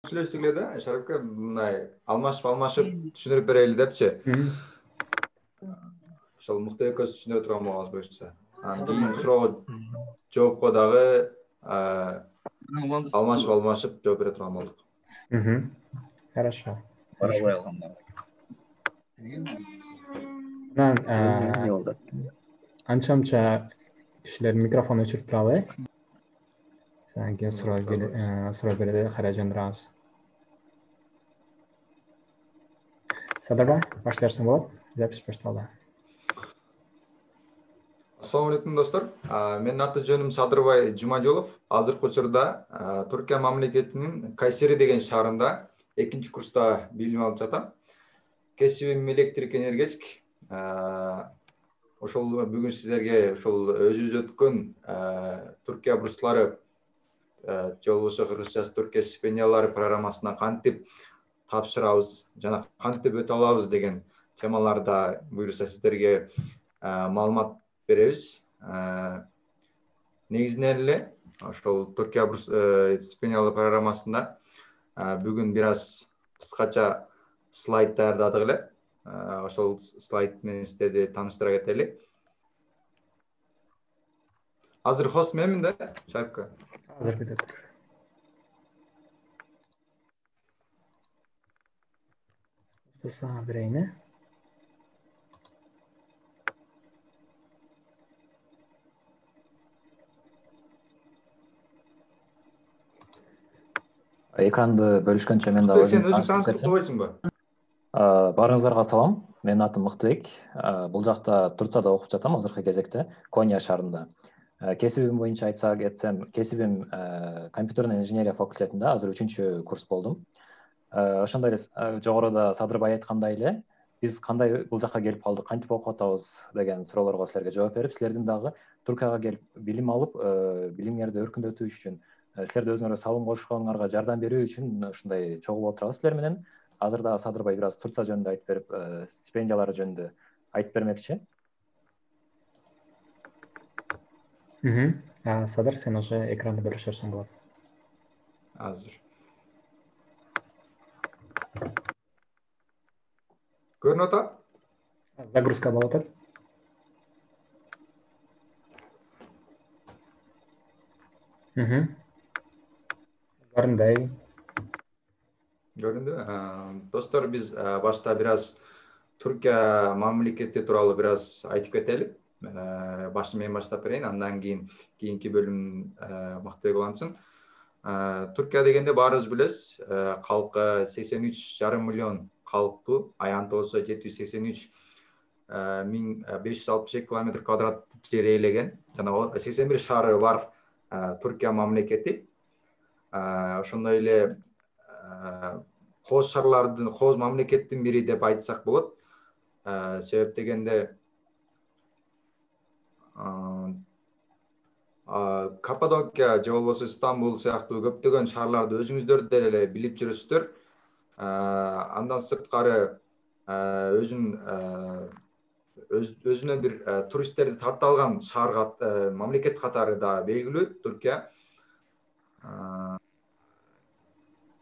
сүйлөштүк эле да, Шарапка мындай алмашып түшүндүрүп берели депчи. Ошол мыкты экөөбүз түшүндүрө турган болобуз буюрса. Анан кийин суроого жоопко дагы алмашып жооп бере турган болдук. Хорошо. Барабай алганда. Анан анча кишилер микрофон өчүрүп туралы. Анан кийин суроо берели, кайра жандырабыз. Садырбай, баштарсың болот. Запись башталды. Ассаламу алейкум достор. Менин аты жөнүм Садырбай Жумадилов. Азыркы учурда Түркия мамлекетинин Кайсери деген шаарында 2-курста билим алып жатам. Кесибим электрик энергетик. Ошол бүгүн сиздерге ошол өзүбүз өткөн Түркия бурслары же болбосо кыргызчасы Түркия стипендиялары программасына кантип тапшырабыз жана кантип өтө алабыз деген темаларда буюрса сиздерге маалымат беребиз. Негизинен эле ошол Түркия стипендиялар программасында бүгүн бир аз кыскача слайд даярдадык эле. Ошол слайд менен сиздерди тааныштыра кетели. Азыр хост менмин да, Шарипка? Азыр кетет. Сага берейин. Экранды бөлүшкөнчө мен да Сен өзүң тааныштырып койсуңбу? Баарыңыздарга салам. Менин атым Мыктыбек. Бул жакта Турцияда окуп жатам азыркы кезекте, Коnya шаарында. Кесибим боюнча айтсак кетсем, кесибим компьютерный инженерия факультетинде азыр 3-курс болдум. Ошондой эле жогоруда Садырбай айткандай эле, биз кандай бул жака келип калдык, кантип окуп атабыз деген суроолорго силерге жооп берип, силердин дагы Туркияга келип билим алып, билимиңерди өркүндөтүү үчүн, силерди өзүңөргө салым кошконуңарга жардам берүү үчүн ушундай чогулуп отурабыз силер менен. Азыр дагы Садырбай бир аз Турция жөнүндө айтып берип, стипендиялары жөнүндө айтып бермекчи. Садыр, сен уже экранды бөлүшөрсүң болот. Азыр. Көрүнүп атат? Загрузка болуп атат. Барындай. Көрүндү. Достор, биз башта бир аз Түркия мамлекети тууралуу бир аз айтып кетели. Башты мен баштап берейин, андан кийин кийинки бөлүм Мыктыбек улантсын. Түркия дегенде баарыбыз билебиз, калкы 83,5 миллион калктуу, аянты болсо 783,562 километр квадрат жер ээлеген жана 81 шаары бар Түркия мамлекети. Ошондой эле кооз шаарлардын, кооз мамлекеттин бири деп айтсак болот. Себеп дегенде Каппадокия же болбосо Стамбул сыяктуу көптөгөн шаарларды өзүңүздөр деле билип жүрөсүздөр. Андан сырткары өзүнө бир туристтерди тарта алган шаар, мамлекет катары да белгилүү Түркия.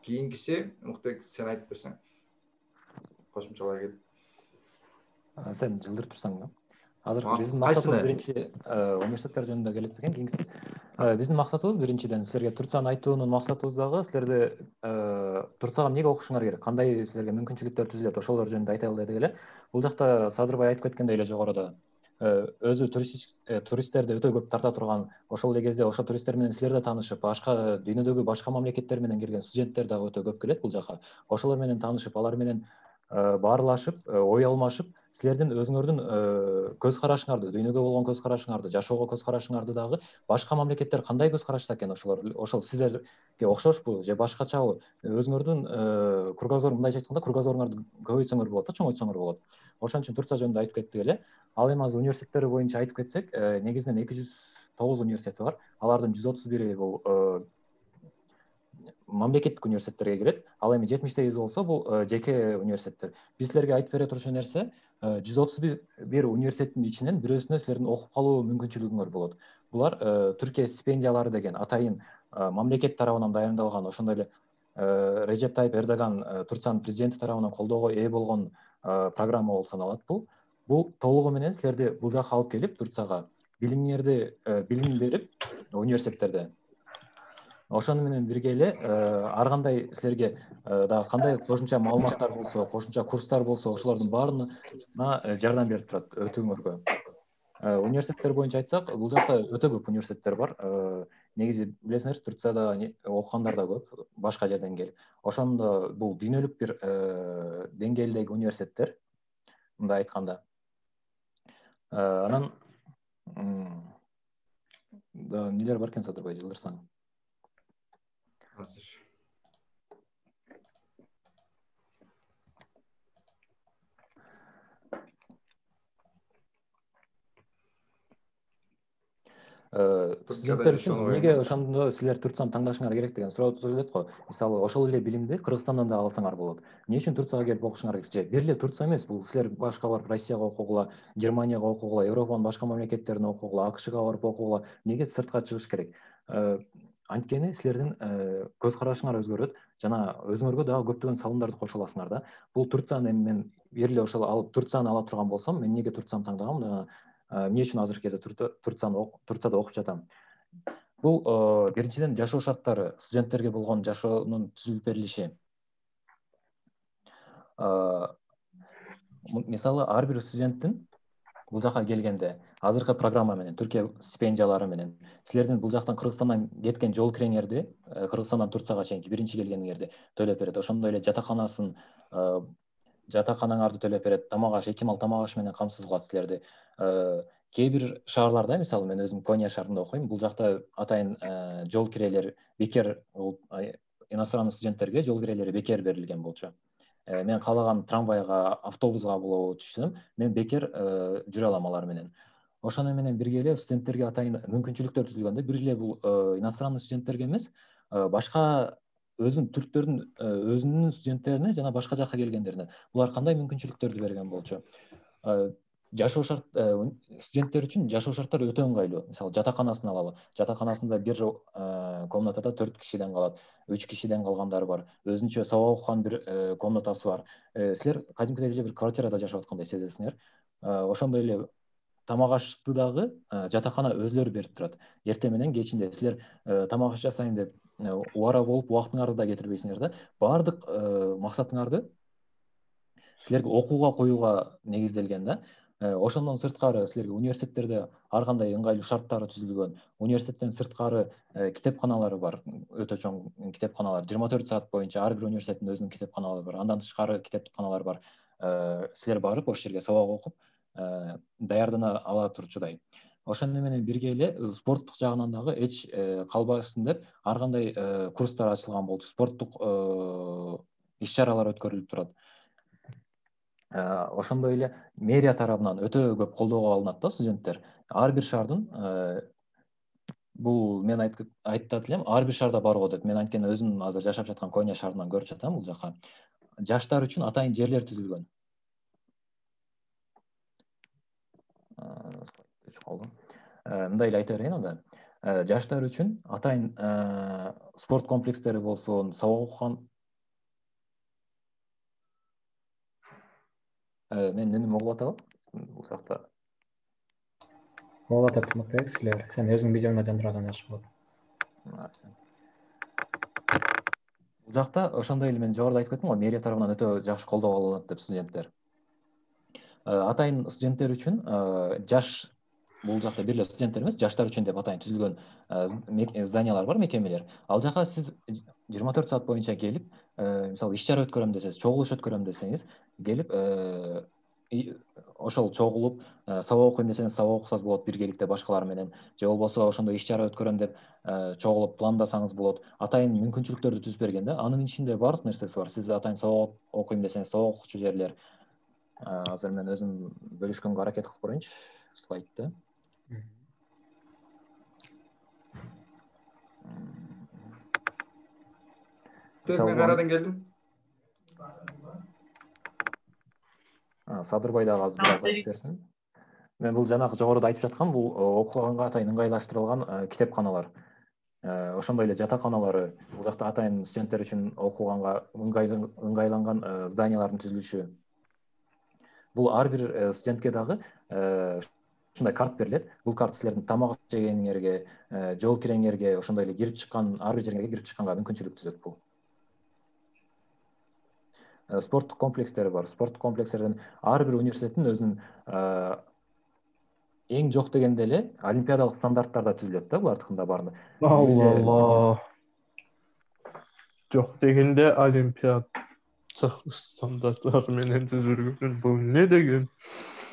Кийинкиси Мыктыбек сен айтып берсең. Кошумчалай кел. Сен жылдырып турсаң да. Азыр биздин максатыбыз биринчи университеттер жөнүндө келет экен. Кийинкиси биздин максатыбыз биринчиден силерге Турцияны айтуунун максатыбыз дагы силерди Турцияга эмнеге окушуңар керек, кандай силерге мүмкүнчүлүктөр түзүлөт, ошолор жөнүндө айтайлы дедик эле. Бул жакта Садырбай айтып кеткендей эле жогоруда өзү туристтерди өтө көп тарта турган, ошол эле кезде ошо туристтер менен силер да таанышып, башка дүйнөдөгү башка мамлекеттер менен келген студенттер дагы өтө көп келет бул жака. Ошолор менен таанышып, алар менен баарлашып, ой алмашып, силердин өзүңөрдүн көз карашыңарды, дүйнөгө болгон көз карашыңарды, жашоого көз карашыңарды дагы башка мамлекеттер кандай көз карашта экен, ошол силерге окшошпу же башкачабы, өзүңөрдүн кругозор, мындайча айтканда, кругозоруңарды көбөйтсөңөр болот да, чоңойтсоңор болот. Ошон үчүн Турция жөнүндө айтып кеттик эле. Ал эми азыр университеттери боюнча айтып кетсек, негизинен 209 университети бар. Алардын 131 бул мамлекеттик университеттерге кирет. Ал эми 78 болсо бул жеке университеттер. Биз силерге айтып бере турчу нерсе, 131 университеттин ичинен бирөөсүнө силердин окуп калуу мүмкүнчүлүгүңөр болот. Булар Түркия стипендиялары деген атайын мамлекет тарабынан дайындалган ошондой эле Режеп Тайып Эрдоган Турциянын президенти тарабынан колдоого ээ болгон программа болуп саналат. Бул толугу менен силерди бул жака алып келип Турцияга билим берип университеттерде. Ошону менен бирге эле ар кандай силерге дагы кандай кошумча маалыматтар болсо, кошумча курстар болсо, ошолордун баарына жардам берип турат өтүүңөргө. Университеттер боюнча айтсак, бул жакта өтө көп университеттер бар. Негизи билесиңер, Турцияда окугандар да көп, башка жерден келип. Ошондо бул дүйнөлүк бир деңгээлдеги университеттер, мындай айтканда. Анан нелер бар экен Садырбай, жылдырсаң? Азыр. Студенттер үчүн эмнеге ошондо силер Турцияны таңдашыңар керек деген суроо туруп го. Мисалы, ошол эле билимди Кыргызстандан да алсаңар болот. Эмне үчүн Турцияга келип окушуңар керек? Же бир эле Турция эмес, бул силер башка барып Россияга окугула, Германияга окугула, Европанын башка мамлекеттерине окугула, АКШга барып окугула, эмнеге сыртка чыгыш керек? Анткени силердин көз карашыңар өзгөрөт жана өзүңөргө дагы көптөгөн салымдарды кошо аласыңар да. Бул Турцияны мен бир эле ошол алып Турцияны ала турган болсом, мен эмнеге Турцияны таңдагам? Эмне үчүн азыркы кезде Турцияда окуп жатам? Бул биринчиден жашоо шарттары, студенттерге болгон жашоонун түзүлүп берилиши. Мисалы, ар бир студенттин бул жака келгенде азыркы программа менен, Түркия стипендиялары менен силердин бул жактан Кыргызстандан кеткен жол киреңерди, Кыргызстандан Турцияга чейинки биринчи келгениңерди төлөп берет. Ошондой эле жатаканаңарды төлөп берет, тамак-аш, 2 мал тамак-аш менен камсыз кылат силерди. Кээ бир шаарларда, мисалы, мен өзүм Коnya шаарында окуйм, бул жакта атайын жол кирелер бекер болуп, иностранный студенттерге жол кирелери бекер берилген болчу. Мен каалаган трамвайга, автобуска болобу түшсөм, мен бекер жүрө алам алар менен. Ошону менен бирге эле студенттерге атайын мүмкүнчүлүктөр түзүлгөндө, бир эле бул иностранный студенттерге эмес, башка түрктөрдүн өзүнүн студенттерине жана башка жака келгендерине булар кандай мүмкүнчүлүктөрдү берген болчу? Жашоо шарт студенттер үчүн жашоо шарттары өтө ыңгайлуу. Мисалы, жатаканасын алалы. Жатаканасында бир комнатада 4 кишиден калат, 3 кишиден калгандары бар. Өзүнчө сабак окуган бир комнатасы бар. Силер кадимкидей эле бир квартирада жашап аткандай сезесиңер. Ошондой эле тамак ашты дагы жатакана өзүлөрү берип турат. Эртең менен кечинде силер тамак аш жасайм деп убара болуп убактыңарды да кетирбейсиңер да. Баардык максатыңарды силерге окууга коюуга негизделген да. Ошондон сырткары силерге университеттерде ар кандай ыңгайлуу шарттары түзүлгөн. Университеттен сырткары китепканалары бар, өтө чоң китепканалар. 24 саат боюнча ар бир университеттин өзүнүн китепканалары бар. Андан тышкары китепканалар бар. Силер барып ошол жерге сабак окуп, даярдана ала турчудай. Ошону менен бирге эле спорттук жагынан дагы эч калбасын деп ар кандай курстар ачылган болчу. Спорттук иш-чаралар өткөрүлүп турат. Ошондой эле мэрия тарабынан өтө көп колдоого алынат да студенттер. Ар бир шаардын бул мен айтат элем, ар бир шаарда барго деп. Мен анткени өзүм азыр жашап жаткан Коnya шаарынан көрүп жатам бул жака. Жаштар үчүн атайын жерлер түзүлгөн. Мындай эле айта берейин анда. Жаштар үчүн атайын спорт комплекстери болсун, сабак окуган. Мен үнүм угуп атабы? Бул жакта. Угуп атат, мыкты силер. Сен өзүң видеоңа жандырган жакшы болот. Бул жакта ошондой эле мен жогоруда айтып кеттим го, мэрия тарабынан өтө жакшы колдоо алынат деп студенттер. Атайын студенттер үчүн жаш бул жакта бир эле студенттер эмес, жаштар үчүн деп атайын түзүлгөн зданиялар бар, мекемелер. Ал жака сиз 24 саат боюнча келип, мисалы, иш-чара өткөрөм десеңиз, чогулуш өткөрөм десеңиз, келип ошол чогулуп сабак окуйм десеңиз, сабак окусаңыз болот биргеликте башкалар менен. Же болбосо ошондой иш-чара өткөрөм деп чогулуп пландасаңыз болот. Атайын мүмкүнчүлүктөрдү түзүп берген да. Анын ичинде баардык нерсеси бар. Сиз атайын сабак окуйм десеңиз, сабак окуучу жерлер. Азыр мен өзүм бөлүшкөнгө аракет кылып көрөйүнчү слайдты. Мен кайрадан келдим. Садырбай дагы азыр бираз айтып берсин. Мен бул жанагы жогоруда айтып жаткан бул окуганга атайын ыңгайлаштырылган китепканалар. ошондой эле жатаканалары, бул жакта атайын студенттер үчүн окуганга ыңгайланган зданиялардын түзүлүшү. Бул ар бир студентке дагы ушундай карт берилет. Бул карт силердин тамак жегениңерге, жол киреңерге, ошондой эле кирип чыккан ар бир жериңерге кирип чыкканга мүмкүнчүлүк түзөт бул. Спорттук комплекстери бар. Спорттук комплекстерден ар бир университеттин өзүнүн эң жок дегенде эле олимпиадалык стандарттарда түзүлөт да булардыкында баарында. Алла. Жок дегенде олимпиад стандарттары менен түзүлгөн. Бул не деген?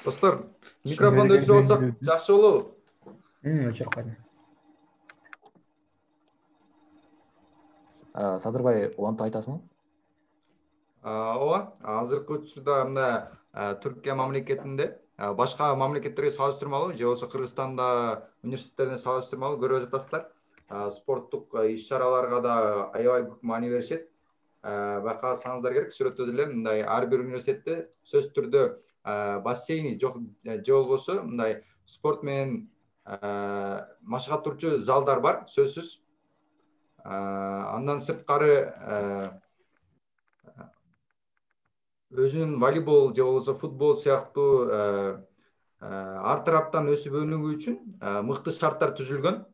Достор, микрофонду өчүрүп алсак жакшы болобу? Өчүрүп койдум. Садырбай, улантып айтасың? Ооба, азыркы учурда мына Түркия мамлекетинде башка мамлекеттерге салыштырмалуу же болбосо Кыргызстанда университеттерине салыштырмалуу көрүп жатасыздар. Спорттук иш-чараларга да аябай көп маани беришет. Байкасаңыздар керек, сүрөттө деле мындай ар бир университетте сөзсүз түрдө бассейни жок же болбосо мындай спорт менен машыгаттырчу залдар бар, сөзсүз. Андан сырткары өзүнүн волейбол же болбосо футбол сыяктуу ар тараптан өсүп өнүгүү үчүн мыкты шарттар түзүлгөн.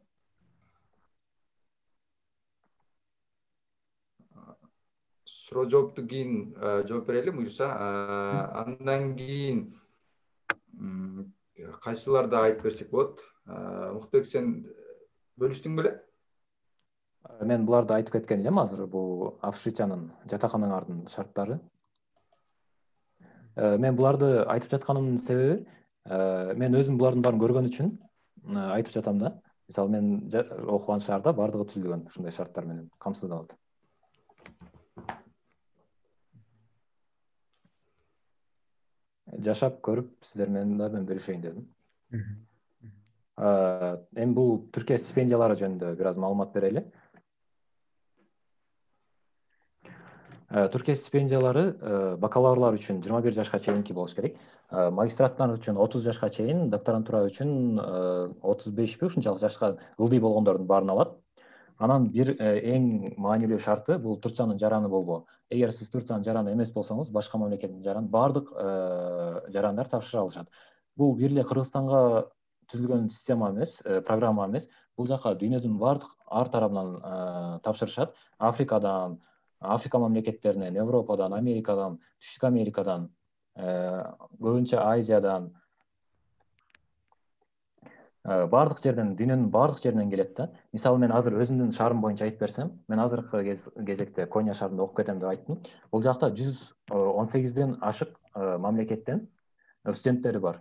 Суроо жоопту кийин жооп берели буюрса. Андан кийин кайсыларды айтып берсек болот? Муктубек, сен бөлүштүң беле? Мен буларды айтып кеткен элем азыр, бул общежитиянын, жатаканалардын шарттары. Мен буларды айтып жатканымдын себеби, мен өзүм булардын баарын көргөн үчүн айтып жатам да. Мисалы, мен окуган шаарда баардыгы түзүлгөн ушундай шарттар менен камсыздалат. Жашап көрүп сиздер менен да мен бөлүшөйүн дедим. Эми бул Түркия стипендиялары жөнүндө бир аз маалымат берели. Түркия стипендиялары бакалаврлар үчүн 21 жашка чейинки болуш керек. Магистранттар үчүн 30 жашка чейин, докторантура үчүн 35 ушунчалык жашка ылдый болгондордун баарын алат. Анан бир эң маанилүү шарты бул Турциянын жараны болбоо. Эгер сиз Турциянын жараны эмес болсоңуз, башка мамлекеттин жараны, баардык жарандар тапшыра алышат. Бул бир эле Кыргызстанга түзүлгөн система эмес, программа эмес. Бул жака дүйнөдүн баардык ар тарабынан тапшырышат. Африка мамлекеттеринен, Европадан, Америкадан, Түштүк Америкадан, көбүнчө Азиядан, баардык жерден, дүйнөнүн баардык жеринен келет да. Мисалы, мен азыр өзүмдүн шаарым боюнча айтып берсем, мен азыркы кезекте Коня шаарында окуп кетем деп айттым. Бул жакта 118ден ашык мамлекеттен студенттери бар.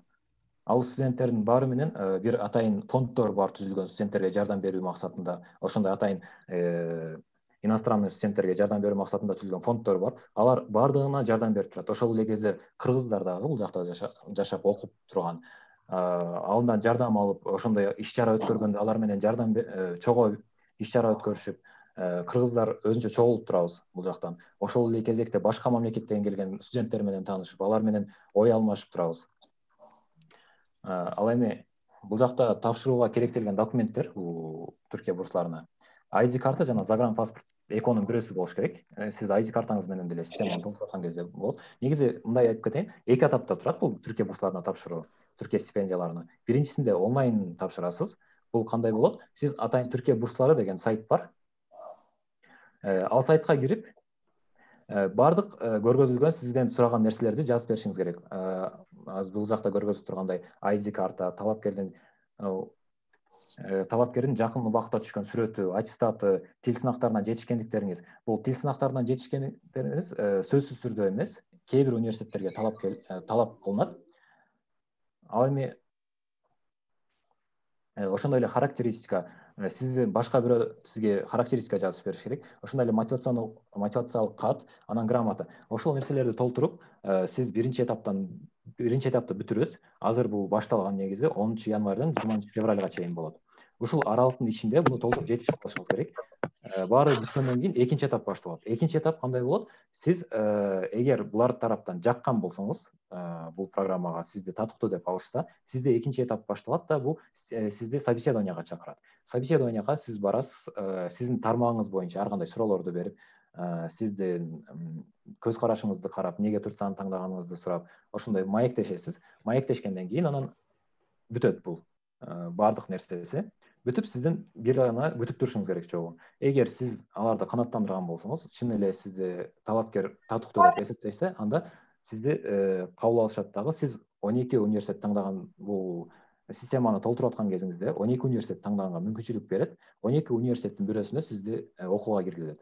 Ал студенттердин баары менен бир атайын фонддор бар түзүлгөн, студенттерге жардам берүү максатында. Ошондой атайын иностранный студенттерге жардам берүү максатында түзүлгөн фонддор бар. Алар баардыгына жардам берип турат. Ошол эле кезде кыргыздар дагы бул жакта жашап окуп турган, алындан жардам алып, ошондой иш-чара өткөргөндө алар менен чогуу иш-чара өткөрүшүп, кыргыздар өзүнчө чогулуп турабыз бул жактан. Ошол эле кезекте башка мамлекеттен келген студенттер менен таанышып, алар менен ой алмашып турабыз. Ал эми бул жакта тапшырууга керектелген документтер, бул Түркия бурсларына ID карта жана загранпаспорт экөөнүн бирөөсү болуш керек. Сиз ID картаңыз менен деле системаны толтурган кезде болот. Негизи мындай айтып кетейин, эки этапта турат бул Түркия бурсларына тапшыруу, Түркия стипендияларына. Биринчисинде онлайн тапшырасыз. Бул кандай болот? Сиз атайын Түркия бурслары деген сайт бар. Ал сайтка кирип, баардык көргөзүлгөн сизден сураган нерселерди жазып беришиңиз керек. Азыр бул жакта көргөзүп тургандай ID карта, талапкердин жакын убакытта түшкөн сүрөтү, аттестаты, тил сынактарына жетишкендиктериңиз. Бул тил сынактарына жетишкендиктериңиз сөзсүз түрдө эмес, кээ бир университеттерге талап кылынат. Ал эми ошондой эле характеристика, сизди башка бирөө сизге характеристика жазып бериш керек. Ошондой эле мотивациялык кат, анан грамота. Ошол нерселерди толтуруп, сиз биринчи этапты бүтүрөсүз. Азыр бул башталган негизи 10 январдан 20 февралга чейин болот. ушул аралыктын ичинде буну толтуруп жетишип калышыңыз керек. Баары бүткөндөн кийин экинчи этап башталат. Экинчи этап кандай болот? Сиз эгер булар тараптан жаккан болсоңуз, бул программага сизди татыктуу деп алышса, сизде экинчи этап башталат да бул сизди собеседованияга чакырат. Собеседованияга сиз барасыз, сиздин тармагыңыз боюнча ар кандай суроолорду берип, сиздин көз карашыңызды карап, эмнеге Турцияны таңдаганыңызды сурап, ошондой маектешесиз. Маектешкенден кийин анан бүтөт бул баардык нерсеси. Бүтүп сиздин бир гана күтүп турушуңуз керек жолу. Эгер сиз аларды канааттандырган болсоңуз, чын эле сизди талапкер татыктуу деп эсептесе, анда сизди кабыл алышат дагы. Сиз 12 университет таңдаган бул системаны толтуруп аткан кезиңизде 12 университет таңдаганга мүмкүнчүлүк берет. 12 университеттин бирөөсүнө сизди окууга киргизет.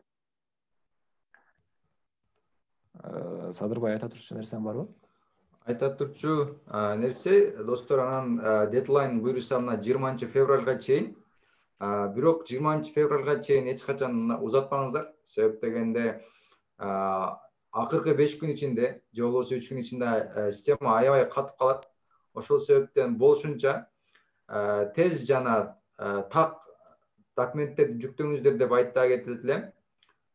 Садырбай айта турчу нерсең барбы? Айта турчу нерсе, достор, анан дедлайн буюрса мына 20 февралга чейин. Бирок 20 февралга чейин эч качан узатпаңыздар. Себеп дегенде акыркы 5 күн ичинде, же болбосо 3 күн ичинде система аябай катып калат. Ошол себептен болушунча тез жана так документтерди жүктөңүздөр деп айтта кетет элем.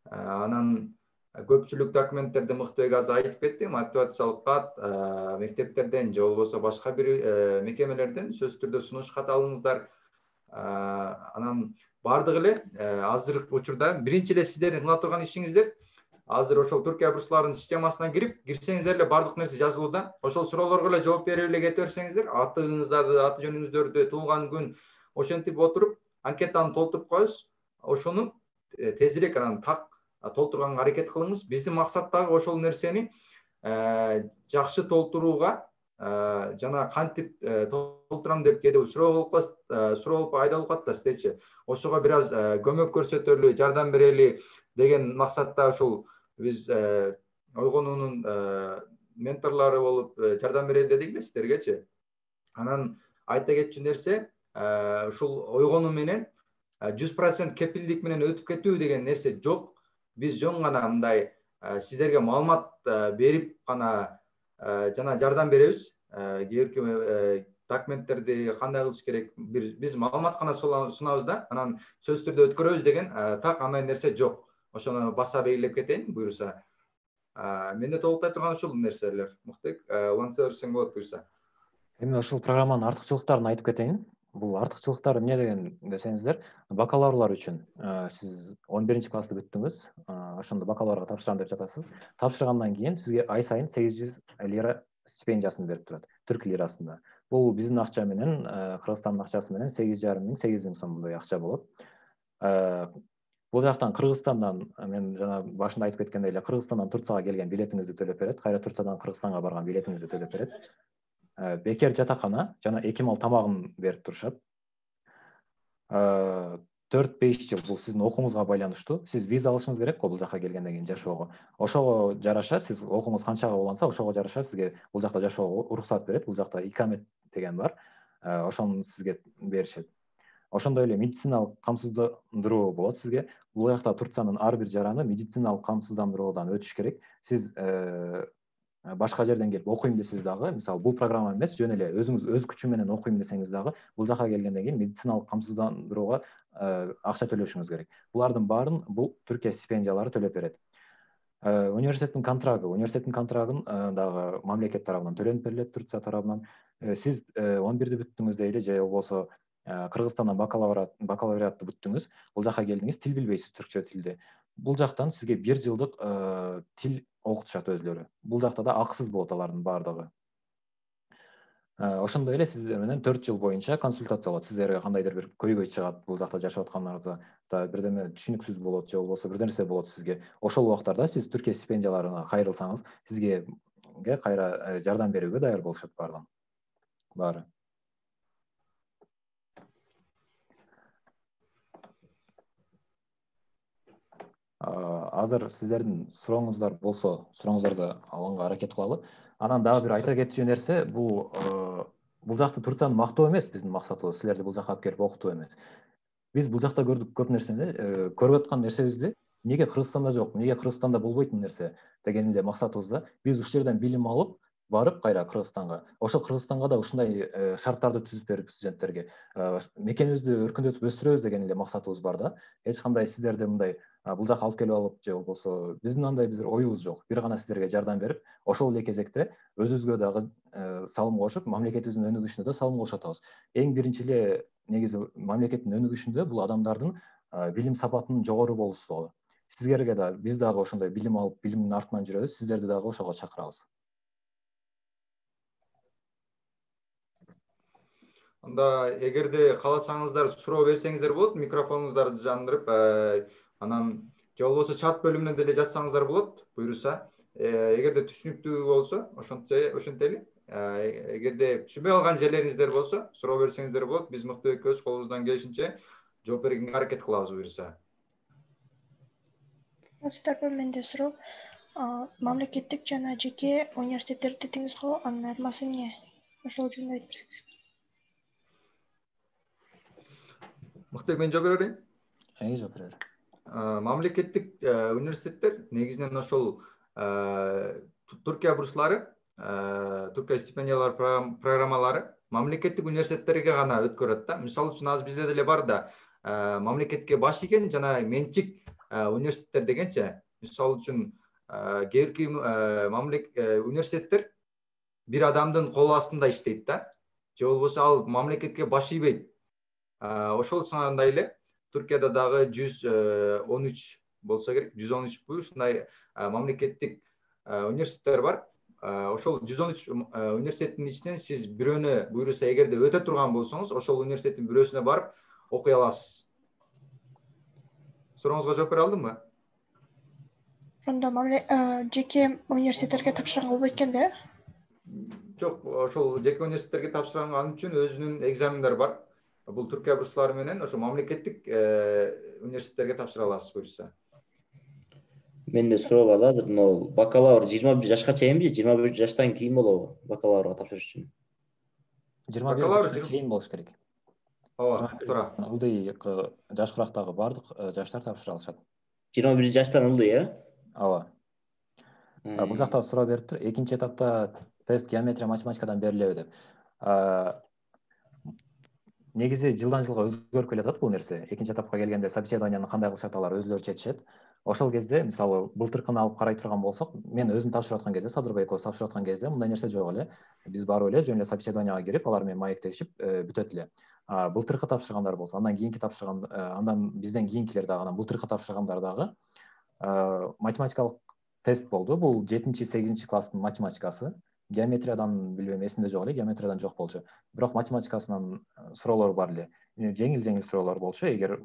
Анан көпчүлүк документтерди мыктыбек азыр айтып кетти. Мотивациялык кат, мектептерден же болбосо башка бир мекемелерден сөзсүз түрдө сунуш кат алыңыздар. Анан бардыгы эле азыркы учурда биринчи эле сиздердин кыла турган ишиңиздер азыр ошол Түркия бурсларынын системасына кирсеңиздер эле бардык нерсе жазылууда. Ошол суроолорго эле жооп берип эле кете берсеңиздер, атыңыздарды, аты жөнүңүздөрдү, туулган күн ошентип отуруп анкетаны толтуруп коесуз. Ошону тезирээк анан так толтурганга аракет кылыңыз. Биздин максат дагы ошол нерсени жакшы толтурууга жана кантип толтурам деп кээде суроо болуп айдалып калат да сиздечи. Ошого бир аз көмөк көрсөтөлү, жардам берели деген максатта ушул биз ойгонуунун менторлору болуп жардам берели дедик эле сиздергечи. Анан айта кетчү нерсе, ушул ойгонуу менен 100% кепилдик менен өтүп кетүү деген нерсе жок. Биз жөн гана мындай сиздерге маалымат берип гана жана жардам беребиз. Кийинки документтерди кандай кылыш керек, биз маалымат гана сунабыз да, анан сөзсүз түрдө өткөрөбүз деген так андай нерсе жок. Ошону баса белгилеп кетейин буюрса. Менде толуктай турган ушул нерселер. Муктек, уланта берсең болот буюрса. Эми ушул программанын артыкчылыктарын айтып кетейин. Бул артыкчылыктары эмне деген десеңиздер, бакалаврлар үчүн сиз 11 классты бүттүңүз, ошондо бакалаврга тапшырам деп жатасыз. Тапшыргандан кийин сизге ай сайын 800 лира стипендиясын берип турат, түрк лирасында. Бул биздин акча менен, Кыргызстандын акчасы менен 8,5 миң, 8 миң сомдой акча болот. Бул жактан Кыргызстандан, мен жана башында айтып кеткендей эле, Кыргызстандан Турцияга келген билетиңизди төлөп берет, кайра Турциядан Кыргызстанга барган билетиңизди төлөп берет. Бекер жатакана жана эки мал тамагын берип турушат. 4-5 жыл бул сиздин окууңузга байланыштуу. Сиз виза алышыңыз керек бул жака келгенден кийин жашоого. Ошого жараша сиз окууңуз канчага уланса, ошого жараша сизге бул жакта жашоого уруксат берет. Бул жакта икамет деген бар. Ошону сизге беришет. Ошондой эле медициналык камсыздандыруу болот сизге. Бул жакта Турциянын ар бир жараны медициналык камсыздандыруудан өтүш керек. Сиз башка жерден келип окуйм десеңиз дагы, мисалы бул программа эмес, жөн эле өзүңүз өз күчү менен окуйм десеңиз дагы, бул жака келгенден кийин медициналык камсыздандырууга акча төлөшүңүз керек. Булардын баарын бул Түркия стипендиялары төлөп берет. Университеттин контрагын дагы мамлекет тарабынан төлөнүп берилет, Турция тарабынан. Сиз 11-ди бүттүңүз дейли, же болбосо Кыргызстандан бакалавриатты бүттүңүз, бул жака келдиңиз, тил билбейсиз, түркчө тилди. Бул жактан сизге 1 жылдык тил окутушат өзлөрү. Бул жакта да акысыз болот алардын баардыгы. Ошондой эле сиздер менен 4 жыл боюнча консультация болот. Сиздерге кандайдыр бир көйгөй чыгат, бул жакта жашап атканыңызда бирдеме түшүнүксүз болот, же болбосо бир нерсе болот сизге. Ошол убактарда сиз Түркия стипендияларына кайрылсаңыз, сизге кайра жардам берүүгө даяр болушат баары. Азыр сиздердин сурооңуздар болсо, сурооңуздарды алганга аракет кылалы. Анан дагы бир айта кетчү нерсе, бул жакты Турцияны мактоо эмес биздин максатыбыз, силерди бул жака алып келип окутуу эмес. Биз бул жакта көрдүк көп нерсени, көрүп аткан нерсебизди эмнеге Кыргызстанда жок, эмнеге Кыргызстанда болбойт бул нерсе деген эле максатыбыз да. Биз ушул жерден билим алып, барып кайра Кыргызстанга. Ошол Кыргызстанга да ушундай шарттарды түзүп берип студенттерге мекенибизди өркүндөтүп өстүрөбүз деген эле максатыбыз бар да. Эч кандай сиздерди мындай бул жака алып келип алып же болбосо биздин андай бир оюбуз жок. Бир гана сиздерге жардам берип, ошол эле кезекте өзүбүзгө дагы салым кошуп, мамлекетибиздин өнүгүшүнө да салым кошуп атабыз. Эң биринчи эле негизи мамлекеттин өнүгүшүндө бул адамдардын билим сапатынын жогору болуусу. Сиздерге да биз дагы ошондой билим алып, билимдин артынан жүрөбүз. Сиздерди дагы ошого чакырабыз. Анда эгерде кааласаңыздар суроо берсеңиздер болот, микрофонуңуздарды жандырып, анан же болбосо чат бөлүмүнө деле жазсаңыздар болот, буюрса. Эгерде түшүнүктүү болсо, ошентели. Эгерде түшүнбөй калган жерлериңиздер болсо, суроо берсеңиздер болот. Биз мыкты экөөбүз колубуздан келишинче жооп бергенге аракет кылабыз буюрса. Сиздерге менде суроо. Мамлекеттик жана жеке университеттер дедиңиз го, анын айырмасы эмне? Ошол жөнүндө айтып берсеңиз. Мыктыбек, мен жооп берейин. Жооп бер. Мамлекеттик университеттер негизинен ошол Түркия бурслары, Түркия стипендиялар программалары мамлекеттик университеттерге гана өткөрөт да. Мисалы үчүн азыр бизде деле бар да, мамлекетке баш ийген жана менчик университеттер дегенче. Мисалы үчүн кээ бирки университеттер бир адамдын кол астында иштейт да. Же болбосо ал мамлекетке баш ийбейт. Ошол санагандай эле Түркияда дагы 113 болсо керек, 113 ушундай мамлекеттик университеттер бар. Ошол 113 университеттин ичинен сиз бирөөнө буюрса, эгерде өтө турган болсоңуз, ошол университеттин бирөөсүнө барып окуй аласыз. Сурооңузга жооп бере алдымбы? Ошондо жеке университеттерге тапшырганга болбойт экен да? Жок, ошол жеке университеттерге тапшырган үчүн өзүнүн экзамендери бар. Бул Түркия бурслары менен ошо мамлекеттик университеттерге тапшыра аласыз буюрса. Менде суроо бар да, азыр мына бакалавр 21 жашка чейинби, 21 жаштан кийин болобу бакалаврга тапшырыш үчүн? 21 жашка чейин болуш керек. Ооба, туура. Ылдый жашкырактагы бардык жаштар тапшыра алышат. 21 жаштан ылдый, Ооба. Бул жакта суроо бериптир. Экинчи этапта тест геометрия, математикадан берилеби деп. Негизи жылдан жылга өзгөрүп келатат бул нерсе. Экинчи этапка келгенде собеседованияны кандай кылышат, алар өзүлөрү чечишет. Ошол кезде, мисалы, былтыркыны алып карай турган болсок, мен өзүм тапшырып аткан кезде, Садырбай экөөбүз тапшырып аткан кезде мындай нерсе жок эле. Биз барып эле жөн эле собеседованияга кирип, алар менен маектешип бүтөт эле. Былтыркы тапшыргандар болсо, андан кийинки тапшырган, андан бизден кийинкилер дагы, анан былтыркы тапшыргандар дагы математикалык тест болду. Бул 7-8 класстын математикасы. Геометриядан билбейм, эсимде жок эле, геометриядан жок болчу. Бирок математикасынан суроолор бар эле. Жеңил суроолор болчу. Эгер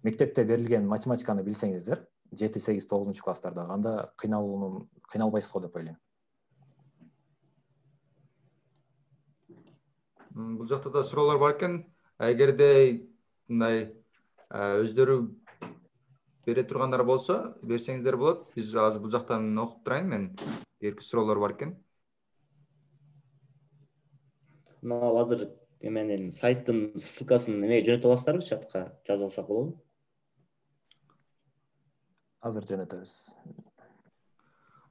мектепте берилген математиканы билсеңиздер, 7-8-9 класстардагы, анда кыйналбайсыз го деп ойлойм. Бул жакта да суроолор бар экен. Эгерде мындай өздөрү бере тургандар болсо, берсеңиздер болот. Биз азыр бул жактан окуп турайын мен. Эрки суроолор бар экен. Мына азыр менин сайттын ссылкасын эмеге жөнөтө аласыздарбы, чатка жазып алсак болобу? Азыр жөнөтөбүз.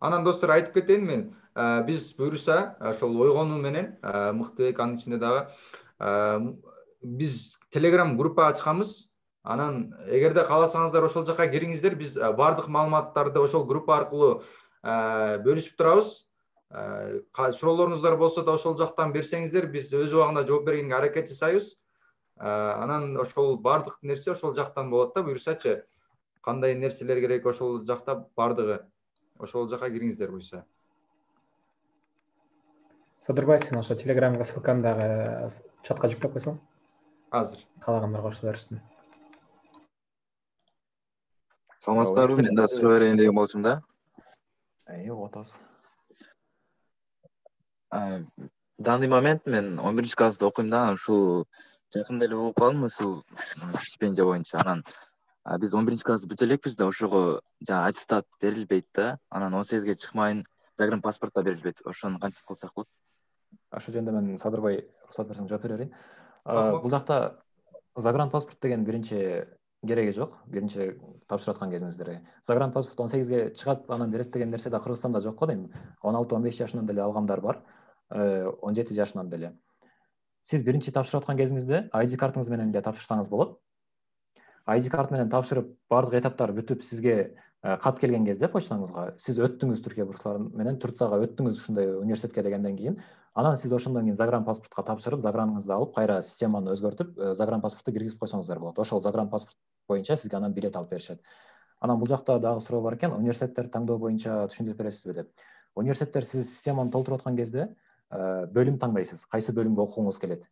Анан достор, айтып кетейин мен. Биз буюрса, ошол ойгону менен Мыктыбек, анын ичинде дагы биз Telegram группа ачканбыз. Анан эгерде кааласаңыздар ошол жака кириңиздер. Биз бардык маалыматтарды ошол группа аркылуу бөлүшүп турабыз. Суроолоруңуздар болсо да ошол жактан берсеңиздер, биз өз убагында жооп бергенге аракет жасайбыз. Анан ошол бардык нерсе ошол жактан болот да, буюрсачы. Кандай нерселер керек ошол жакта бардыгы. Ошол жака кириңиздер буюрса. Садырбай, сен ошо Телеграмга ссылканы дагы чатка жүктөп койсоң. Азыр Каалагандар кошула берсин. Саламатсыздарбы, мен да суроо берейин деген болчумун да. Угуп атабыз. Данный момент мен 11 классты окуйм да, ушул жакында эле угуп калдым ушул стипендия боюнча. Анан биз 11 классты бүтө элекпиз да, ошого жана аттестат берилбейт да. Анан 18ге чыкмайын загранпаспорт да берилбейт. Ошону кантип кылсак болот? Ошол жөнүндө мен Садырбай уруксат берсең жооп берерин. Бул жакта загранпаспорт деген биринчи кереги жок биринчи тапшырып аткан кезиңизде. Загранпаспорт 18-ге чыгат, анан берет деген нерсе да Кыргызстанда жок го дейм. 16-15 жашынан деле алгандар бар, 17 жашынан деле. Сиз биринчи тапшырып аткан кезиңизде ID картыңыз менен эле тапшырсаңыз болот. ID карт менен тапшырып, бардык этаптар бүтүп, сизге кат келген кезде почтаңызга, сиз өттүңүз Түркия бурслары менен Турцияга өттүңүз ушундай университетке дегенден кийин, анан сиз ошондон кийин загранпаспортко тапшырып, заграныңызды алып, кайра системаны өзгөртүп, загранпаспортто киргизип койсоңуздар болот. Ошол загранпаспорт боюнча сизге анан билет алып беришет. Анан бул жакта дагы суроо бар экен, университеттер таңдоо боюнча түшүндүрүп бересизби деп. Университеттер сиз системаны толтуруп аткан кезде бөлүм таңдайсыз, кайсы бөлүмгө окугуңуз келет.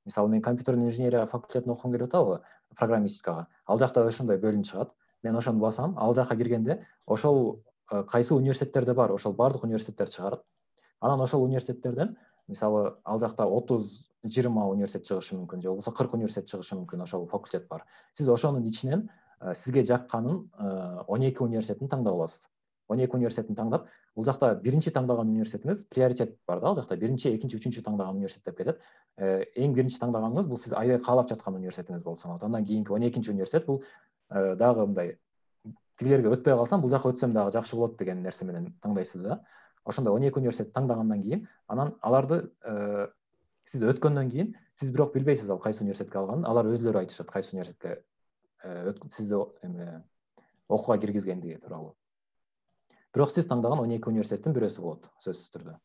Мисалы, мен компьютерный инженерия факультетине окугум келип атабы, программистикага. Ал жакта ошондой бөлүм чыгат. Мен ошону басам, ал жакка киргенде ошол кайсы университеттерде бар, ошол бардык университеттер чыгарат. Анан ошол университеттерден, мисалы, ал жакта 30-20 университет чыгышы мүмкүн, же болбосо 40 университет чыгышы мүмкүн, ошол факультет бар. Сиз ошонун ичинен сизге жакканын 12 университетин таңдап аласыз. 12 университетин таңдап, бул жакта биринчи таңдаган университетиңиз приоритет бар да, ал жакта биринчи, экинчи, үчүнчү таңдаган университет деп кетет. Эң биринчи таңдаганыңыз бул сиз аябай каалап жаткан университетиңиз болсо болот. Андан кийинки 12-нчи университет бул дагы мындай тигилерге өтпөй калсам, бул жака өтсөм дагы жакшы болот деген нерсе менен таңдайсыз да. Ошондой 12 университет таңдагандан кийин, анан аларды сиз өткөндөн кийин, сиз бирок билбейсиз ал кайсы университетке алганын, алар өзлөрү айтышат кайсы университетке сизди окууга киргизгендиги тууралуу. Бирок сиз таңдаган 12 университеттин бирөөсү болот, сөзсүз түрдө.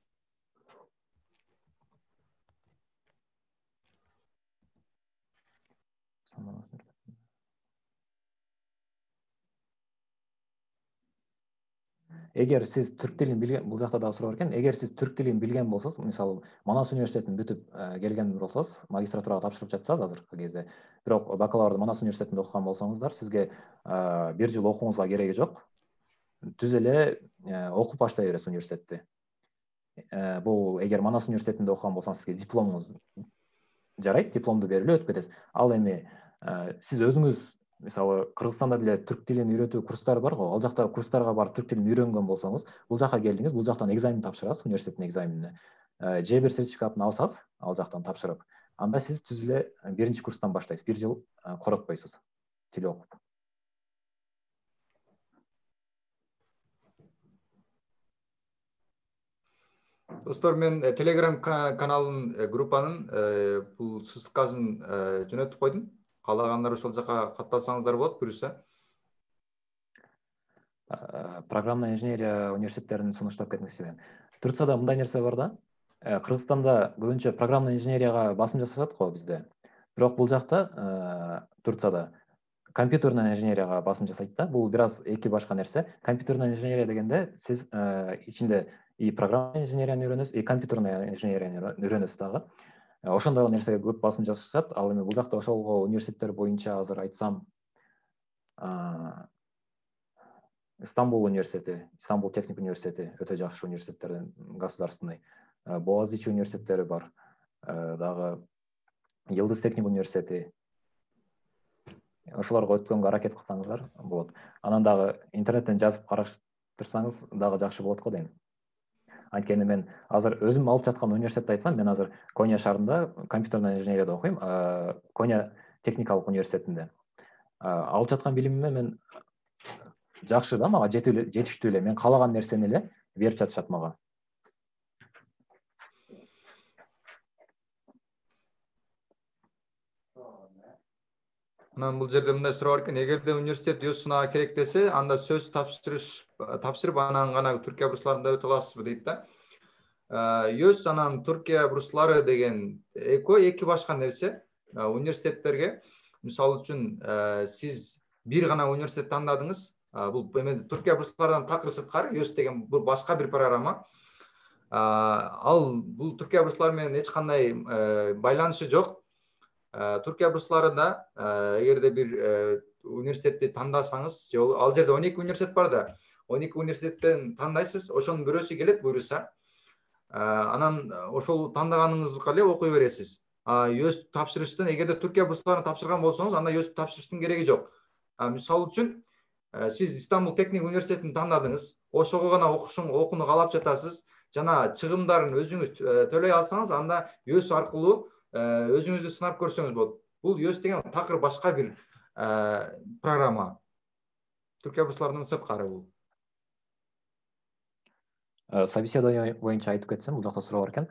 Эгер сиз түрк тилин билген, бул жакта дагы суроо бар экен, эгер сиз түрк тилин билген болсоңуз, мисалы, Манас университетин бүтүп келген болсоңуз, магистратурага тапшырып жатсаңыз азыркы кезде, бирок бакалаврды Манас университетинде окуган болсоңуздар, сизге 1 жыл окууңузга кереги жок. Түз эле окуп баштай бересиз университетти. Бул эгер Манас университетинде окуган болсоңуз, сизге дипломуңуз жарайт, дипломду берип өтүп кетесиз. Ал эми сиз өзүңүз, мисалы, Кыргызстанда деле түрк тилин үйрөтүү курстары бар го, ал жакта курстарга барып түрк тилин үйрөнгөн болсоңуз, бул жака келдиңиз, бул жактан экзамен тапшырасыз, университеттин экзаменине. Ж1 сертификатын алсаңыз, ал жактан тапшырып, анда сиз түз эле биринчи курстан баштайсыз, 1 жыл коротпойсуз тил окуп. Достор, мен Telegram каналын, группанын бул ссылкасын жөнөтүп койдум. Каалагандар ошол жака катталсаңыздар болот, буюрса. Программный инженерия университеттерин сунуштап кетмекчимин. Турцияда мындай нерсе бар да. Кыргызстанда көбүнчө программный инженерияга басым жасашат го бизде. Бирок бул жакта Турцияда компьютерный инженерияга басым жасайт да. Бул бир аз эки башка нерсе. Компьютерный инженерия дегенде сиз ичинде и программный инженерияны үйрөнөсүз, и компьютерный инженерияны үйрөнөсүз дагы. Ошондой нерсеге көп басым жасашат. Ал эми бул жакта ошолго университеттер боюнча азыр айтсам, Стамбул университети, Стамбул техник университети өтө жакшы университеттерден, государственный. Боğaziçi университеттери бар. Дагы Йылдыз техник университети. Ошолорго өткөнгө аракет кылсаңыздар болот. Анан дагы интернеттен жазып караштырсаңыз дагы жакшы болот го дейм. Анткени мен азыр өзүм алып жаткан университетти айтсам, мен азыр Коnya шаарында компьютерный инженерияда окуйм, Коnya техникалык университетинде. Алып жаткан билимиме мен жакшы да, мага жетиштүү эле. Мен каалаган нерсени эле берип жатышат мага. Анан бул жерде мындай суроо бар экен, эгерде университет өз сынагы керек десе, анда сөз тапшырып анан гана Түркия бурсларында өтө аласызбы дейт да. Өз анан Түркия бурслары деген эки башка нерсе. Университеттерге, мисалы үчүн, сиз бир гана университет тандадыңыз. Бул Түркия бурсларынан такыр сырткары, өз деген бул башка бир программа. Ал бул Түркия бурслары менен эч кандай байланышы жок. Түркия бурсларында эгерде бир университетти тандасаңыз, ал жерде 12 университет бар да, 12 университеттен тандайсыз, ошонун бирөөсү келет буюрса. Анан ошол тандаганыңызга эле окуй бересиз. Өз тапшырыштын, эгерде Түркия бурсларын тапшырган болсоңуз, анда өз тапшырыштын кереги жок. Мисалы үчүн, сиз Стамбул техник университетин тандадыңыз, ошого гана окууну каалап жатасыз, жана чыгымдарын өзүңүз төлөй алсаңыз, анда ÖS аркылуу өзүңүздү сынап көрсөңүз болот. Бул ÖS деген такыр башка бир программа. Түркия бурсларынан сырткары бул. Собеседование боюнча айтып кетсем, бул жакта суроо бар экен.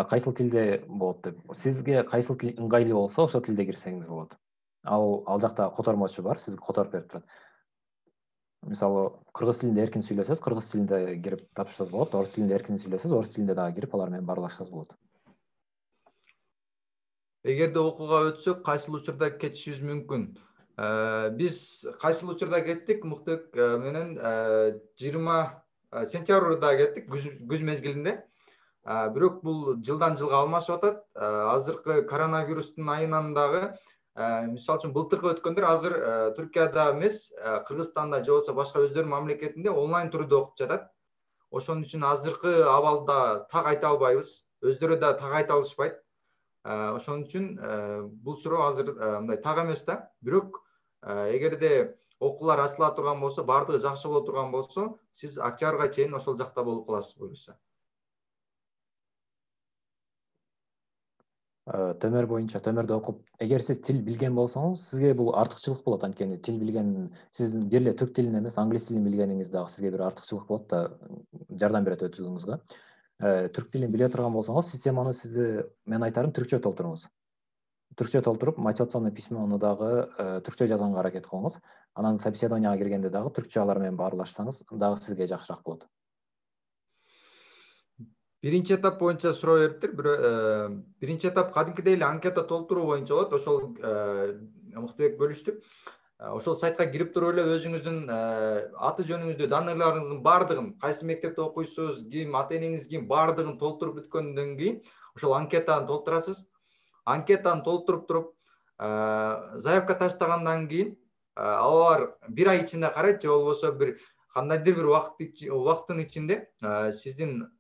Кайсыл тилде болот деп. Сизге кайсыл тил ыңгайлуу болсо, ошол тилде кирсеңиз болот. Ал жакта котормочу бар, сизге которуп берип турат. Мисалы, кыргыз тилинде эркин сүйлөсөз, кыргыз тилинде кирип тапшырсаңыз болот. Орус тилинде эркин сүйлөсөз, орус тилинде дагы кирип алар менен баарлашсаңыз болот. Эгерде окууга өтсөк, кайсыл учурда кетишибиз мүмкүн. Биз кайсыл учурда кеттик, Муктыбек менен 20 сентябрда кеттик, күз мезгилинде. Бирок бул жылдан жылга алмашып атат. Азыркы коронавирустун айынан дагы, мисалы үчүн былтыркы өткөндөр азыр Түркияда эмес, Кыргызстанда же болбосо башка өздөрүнүн мамлекетинде онлайн түрдө окуп жатат. Ошон үчүн азыркы абалда так айта албайбыз. Өздөрү да так айта алышпайт. Ошон үчүн бул суроо азыр мындай так эмес да. Бирок эгерде окуулар ачыла турган болсо, баардыгы жакшы боло турган болсо, сиз октябрга чейин ошол жакта болуп каласыз буюрса. Төмөр боюнча төмөрдө окуп, эгер сиз тил билген болсоңуз, сизге бул артыкчылык болот. Анткени тил билген, сиздин бир эле түрк тилин эмес, англис тилин билгениңиз дагы сизге бир артыкчылык болот да, жардам берет өтүүңүзгө. Түрк тилин биле турган болсоңуз, системаны сизди, мен айтарым, түркчө толтуруңуз. Түркчө толтуруп, мотивационный письмону дагы түркчө жазганга аракет кылыңыз. Анан собеседованияга киргенде дагы түркчө алар менен баарлашсаңыз, дагы сизге жакшыраак болот. Биринчи этап боюнча суроо бериптир. Биринчи этап кадимкидей эле анкета толтуруу боюнча болот. Ошол Муктыбек бөлүштү. Ошол сайтка кирип туруп эле өзүңүздүн аты жөнүңүздү, данныйларыңыздын баардыгын, кайсы мектепте окуйсуз, ким, ата энеңиз ким, баардыгын толтуруп бүткөндөн кийин ошол анкетаны толтурасыз. Анкетаны толтуруп туруп, заявка таштагандан кийин алар бир ай ичинде карайт, же болбосо бир кандайдыр бир убакыттын ичинде сиздин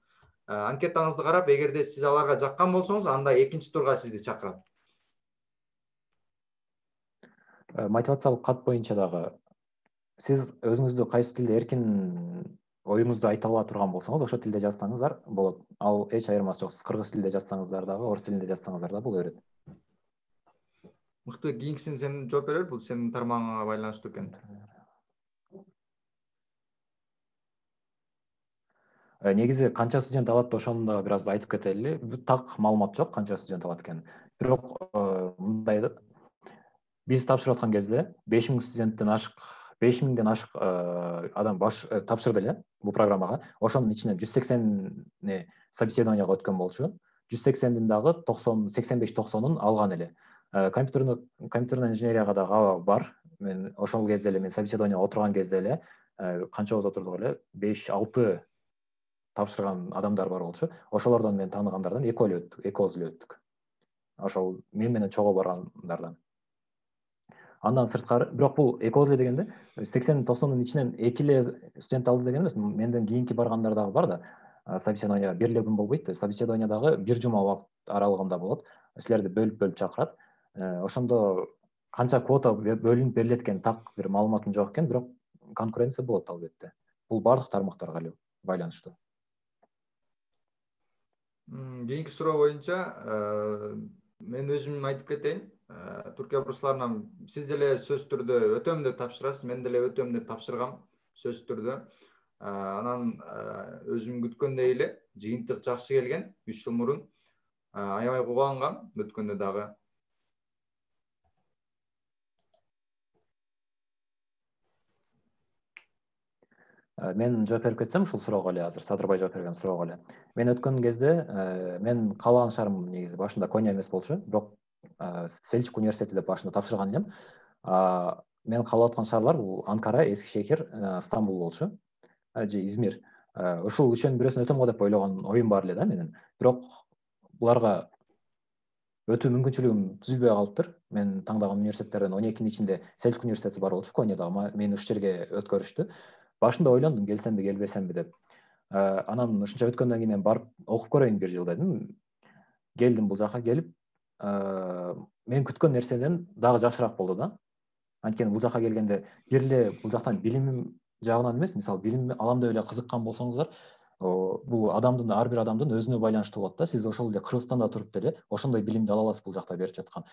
анкетаңызды карап, эгерде сиз аларга жаккан болсоңуз, анда экинчи турга сизди чакырат. Мотивациялык кат боюнча дагы сиз өзүңүздү кайсы тилде эркин оюңузду айта ала турган болсоңуз, ошол тилде жазсаңыздар болот. Ал эч айырмасы жок. Сиз кыргыз тилинде жазсаңыздар дагы, орус тилинде жазсаңыздар да боло берет. Мыкты, кийинкисин сен жооп берер, бул сенин тармагыңа байланыштуу экен. Негизи канча студент алат, ошону да бир аз айтып кетели. Так маалымат жок канча студент алат экен. Бирок мындай да, биз тапшырып аткан кезде 5000 студенттен ашык, 5000ден ашык адам тапшырды эле бул программага. Ошонун ичинен 180 собеседованияга өткөн болчу. 180дин дагы 85-90-ун алган эле. Компьютерный инженерияга дагы бар. Мен ошол кезде эле, мен собеседованияга отурган кезде эле канчабыз отурдук эле, 5-6 тапшырган адамдар бар болчу. Ошолордон мен тааныгандардан экөөбүз эле өттүк. Ошол мен менен чогуу баргандардан. Андан сырткары, бирок бул экөөбүз эле дегенде 80-90-ун ичинен 2 эле студент алды деген эмес. Менден кийинки баргандар дагы бар да. Собеседование бир эле күн болбойт. Собеседование дагы бир жума убакыт аралыгында болот. Силерди бөлүп чакырат. Ошондо канча квота бөлүнүп берилет экен, так бир маалыматым жок экен, бирок конкуренция болот албетте. Бул бардык тармактарга эле байланыштуу. Кийинки суроо боюнча мен өзүм айтып кетейин. Түркия бурсларынан сиз деле сөзсүз түрдө өтөм деп тапшырасыз, мен деле өтөм деп тапшыргам сөзсүз түрдө. Анан өзүм күткөндөй эле жыйынтык жакшы келген, 3 жыл мурун. Аябай кубангам өткөндө дагы. Мен жооп берип кетсем ушул суроого эле, азыр Садырбай жооп берген суроого эле. Мен өткөн кезде мен каалаган шаарым негизи башында Коня эмес болчу, бирок Селчук университети деп башында тапшырган элем. Мен каалап аткан шаарлар бул Анкара, Эскишехир, Стамбул болчу, же Измир. Ушул үчөөнүн бирөөсүн өтөм го деп ойлогон оюм бар эле да менин. Бирок буларга өтүү мүмкүнчүлүгүм түзүлбөй калыптыр. Мен таңдаган университеттерден 12-нин ичинде Селчук университети бар болчу, Конияда. Мени ушул жерге өткөрүштү. Башында ойлондум, келсемби, келбесемби деп. Анан ушунча өткөндөн кийин барып окуп көрөйүн бир жыл дедим. Келдим бул жака, келип, мен күткөн нерседен дагы жакшыраак болду да. Анткени бул жака келгенде бир эле бул жактан билим жагынан эмес, мисалы билим алам деп эле кызыккан болсоңуздар, бул адамдын ар бир адамдын өзүнө байланыштуу болот да. Сиз ошол эле Кыргызстанда туруп деле ошондой билимди ала аласыз бул жакта берип жаткан.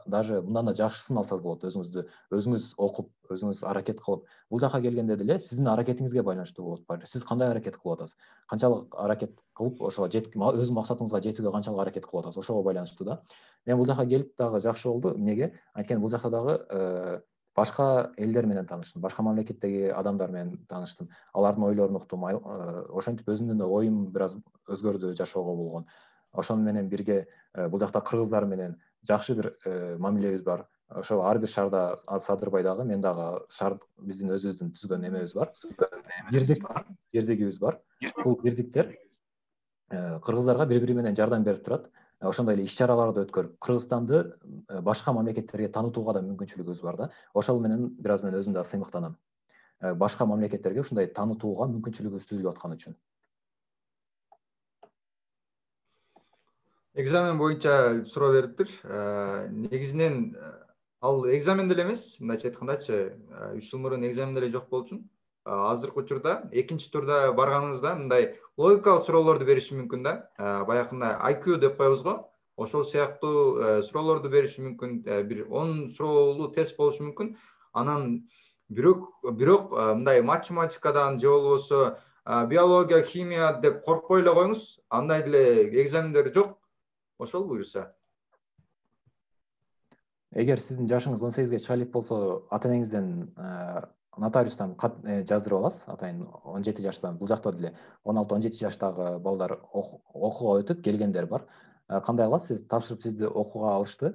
Даже мындан да жакшысын алсаңыз болот. Өзүңүз окуп, өзүңүз аракет кылып, бул жака келгенде деле сиздин аракетиңизге байланыштуу болот. Сиз кандай аракет кылып атасыз? Канчалык аракет кылып ошого өз максатыңызга жетүүгө канчалык аракет кылып атасыз? Ошого байланыштуу да. Мен бул жака келип дагы жакшы болду. Эмнеге? Анткени бул жакта дагы башка элдер менен тааныштым, башка мамлекеттеги адамдар менен тааныштым. Алардын ойлорун уктум. Ошентип өзүмдүн да оюм бир аз өзгөрдү жашоого болгон. Ошону менен бирге бул жакта кыргыздар менен жакшы бир мамилебиз бар. Ошол ар бир шаарда Садырбай дагы, мен дагы биздин өзүбүздүн түзгөн эмебиз бар. Бирдигибиз бар. Бул бирдиктер кыргыздарга бири менен жардам берип турат. Ошондой эле иш-чараларды өткөрүп, Кыргызстанды башка мамлекеттерге таанытууга да мүмкүнчүлүгүбүз бар да. Ошол менен бир аз мен өзүм да сыймыктанам. Башка мамлекеттерге ушундай таанытууга мүмкүнчүлүгүбүз түзүлүп аткан үчүн. Экзамен боюнча суроо бериптир. Негизинен ал экзамен деле эмес, мындайча айткандачы, 3 жыл мурун экзамен деле жок болчу. Азыркы учурда экинчи турда барганыңызда мындай логикалык суроолорду бериши мүмкүн да. Баягындай IQ деп коебуз го. Ошол сыяктуу суроолорду бериши мүмкүн. Бир 10 суроолуу тест болушу мүмкүн. Анан бирок мындай математикадан же болбосо биология, химия деп коркпой эле коюңуз. Андай деле экзамендер жок. Ошол буюрса. Эгер сиздин жашыңыз 18-ге чыга элек болсо, ата-энеңизден нотариустан кат жаздырып аласыз. Атайын 17 жаштан, бул жакта деле 16-17 жаштагы балдар окууга өтүп келгендер бар. Кандай кыласыз? Сиз тапшырып сизди окууга алышты.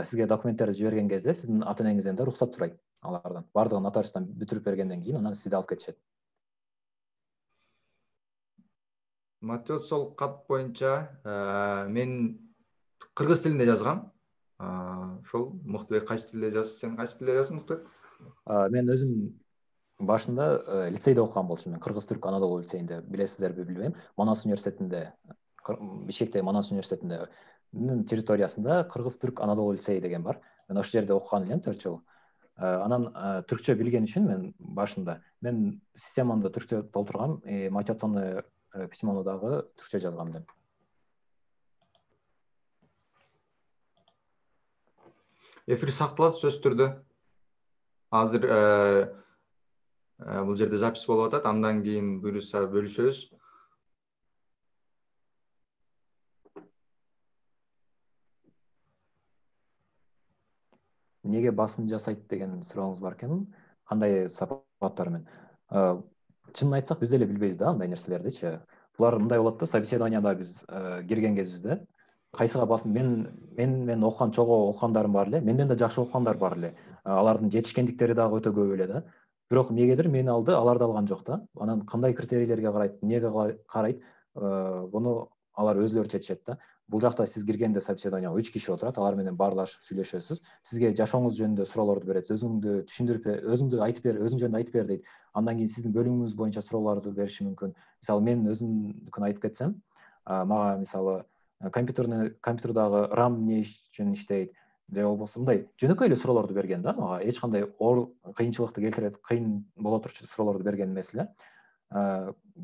Сизге документтерди жиберген кезде сиздин ата-энеңизден да уруксат сурайт алардан. Бардыгын нотариустан бүтүрүп бергенден кийин анан сизди алып кетишет. Мотивациялык кат боюнча мен кыргыз тилинде жазгам. Ошол Муктубек кайсы тилде жазды? Сен кайсы тилде жаздың, Муктубек? Мен өзүм башында лицейде окуган болчумун. Мен Кыргыз-Түрк Анадолу лицейинде, билесиздерби билбейм. Манас университетинде, Бишкектеги Манас университетинде территориясында Кыргыз-Түрк Анадолу лицейи деген бар. Мен ошол жерде окуган элем 4 жыл. Анан түркчө билген үчүн мен башында системамды түркчө толтургам, мотивационный письмону дагы түркчө жазгам элем. Эфир сакталат сөзсүз түрдө. Азыр бул жерде запись болуп атат, андан кийин буюрса бөлүшөбүз. Неге басым жасайт деген сурооңуз бар экен. Кандай сапаттар менен? Чынын айтсак, биз деле билбейбиз да андай нерселердичи. Булар мындай болот да, собеседованияда биз кирген кезибизде кайсыга басым, мен окуган чогуу окугандарым бар эле, менден да жакшы окугандар бар эле. Алардын жетишкендиктери дагы өтө көп эле да. Бирок эмнегедир мени алды, аларды алган жок да. Анан кандай критерийлерге карайт, эмнеге карайт, буну алар өзүлөрү чечишет да. Бул жакта сиз киргенде собеседованияга 3 киши отурат, алар менен баарлашып сүйлөшөсүз. Сизге жашооңуз жөнүндө суроолорду берет, өзүңдү түшүндүрүп бер, өзүңдү айтып бер, өзүң жөнүндө айтып бер дейт. Андан кийин сиздин бөлүмүңүз боюнча суроолорду бериши мүмкүн. Мисалы, мен өзүмдүкүн айтып кетсем, мага мисалы компьютердагы RAM эмне үчүн иштейт, же болбосо мындай жөнөкөй эле суроолорду берген да мага. Эч кандай кыйынчылыкты келтирет, кыйын боло турчу суроолорду берген эмес эле.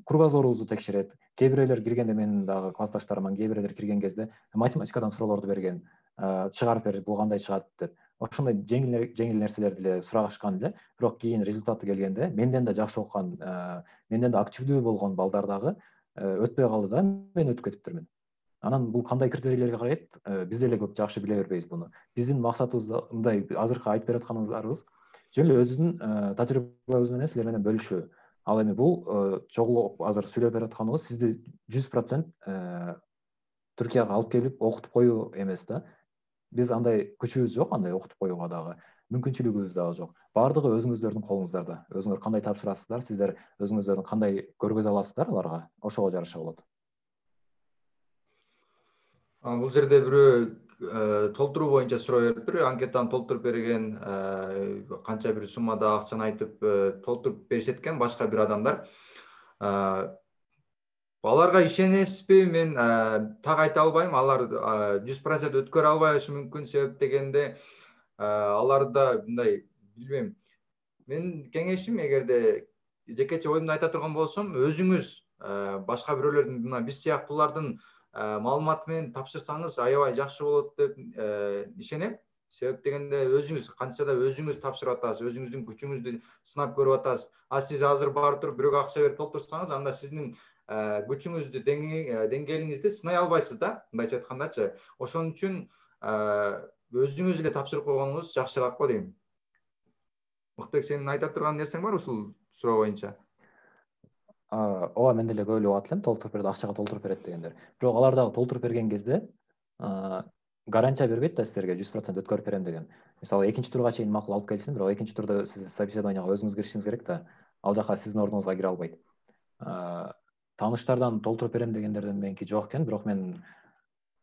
Кругозоруңузду текшерет. Кээ бирөөлөр киргенде, менин дагы классташтарым, кээ бирөөлөр кирген кезде математикадан суроолорду берген. Чыгарып бер, бул кандай чыгат деп. Ошондой жеңил нерселерди эле сурашкан эле. Бирок кийин результаты келгенде менден да жакшы окуган, менден да активдүү болгон балдар дагы өтпөй калды да, мен өтүп кетиптирмин. Анан бул кандай критерийлерге карайт? Биз деле көп жакшы биле бербейбиз буну. Биздин максатыбыз мындай, азыркы айтып берип атканыбыз жөн эле өзүбүздүн тажрыйбабыз менен силер менен бөлүшүү. Ал эми бул чогуу азыр сүйлөп берип атканыбыз сизди 100% Түркияга алып келип окутуп коюу эмес да. Биз андай күчүбүз жок, андай окутуп коюуга дагы. Мүмкүнчүлүгүбүз дагы жок. Баардыгы өзүңүздөрдүн колуңуздарда. Өзүңөр кандай тапшырасыздар, сиздер өзүңүздөрдүн кандай көргөзө аласыздар аларга, ошого жараша болот. Бул жерде бирөө толтуруу боюнча суроо бериптир. Анкетаны толтуруп берген, канча бир суммада акчаны айтып толтуруп беришет экен башка бир адамдар. Аларга ишенесизби? Мен так айта албайм. Алар 100% өткөрө албашы мүмкүн, себеп дегенде аларда мындай, билбейм. Мен кеңешим, эгерде жекече оюмду айта турган болсом, өзүңүз башка бирөөлөрдүн мына биз сыяктуулардын маалыматы менен тапшырсаңыз аябай жакшы болот деп ишенем. Себеп дегенде өзүңүз канчада өзүңүз тапшырып атасыз, өзүңүздүн күчүңүздү сынап көрүп атасыз. Сиз азыр барып туруп бирөөгө акча берип толтурсаңыз, анда сиздин күчүңүздү, деңгээлиңизди сынай албайсыз да, мындайча айткандачы. Ошон үчүн өзүңүз эле тапшырып койгонуңуз жакшыраак го дейм. Мыктыбек, сенин айта турган нерсең бар ушул суроо боюнча? Ооба, мен деле көп эле угат элем, толтуруп берет, акчага толтуруп берет дегендер. Бирок алар дагы толтуруп берген кезде гарантия бербейт да силерге 100% өткөрүп берем деген. Мисалы, экинчи турга чейин макул алып келсин, бирок экинчи турда сиз собеседованияга өзүңүз киришиңиз керек да. Ал жака сиздин ордуңузга кире албайт. Тааныштардан толтуруп берем дегендерден меники жок экен, бирок мен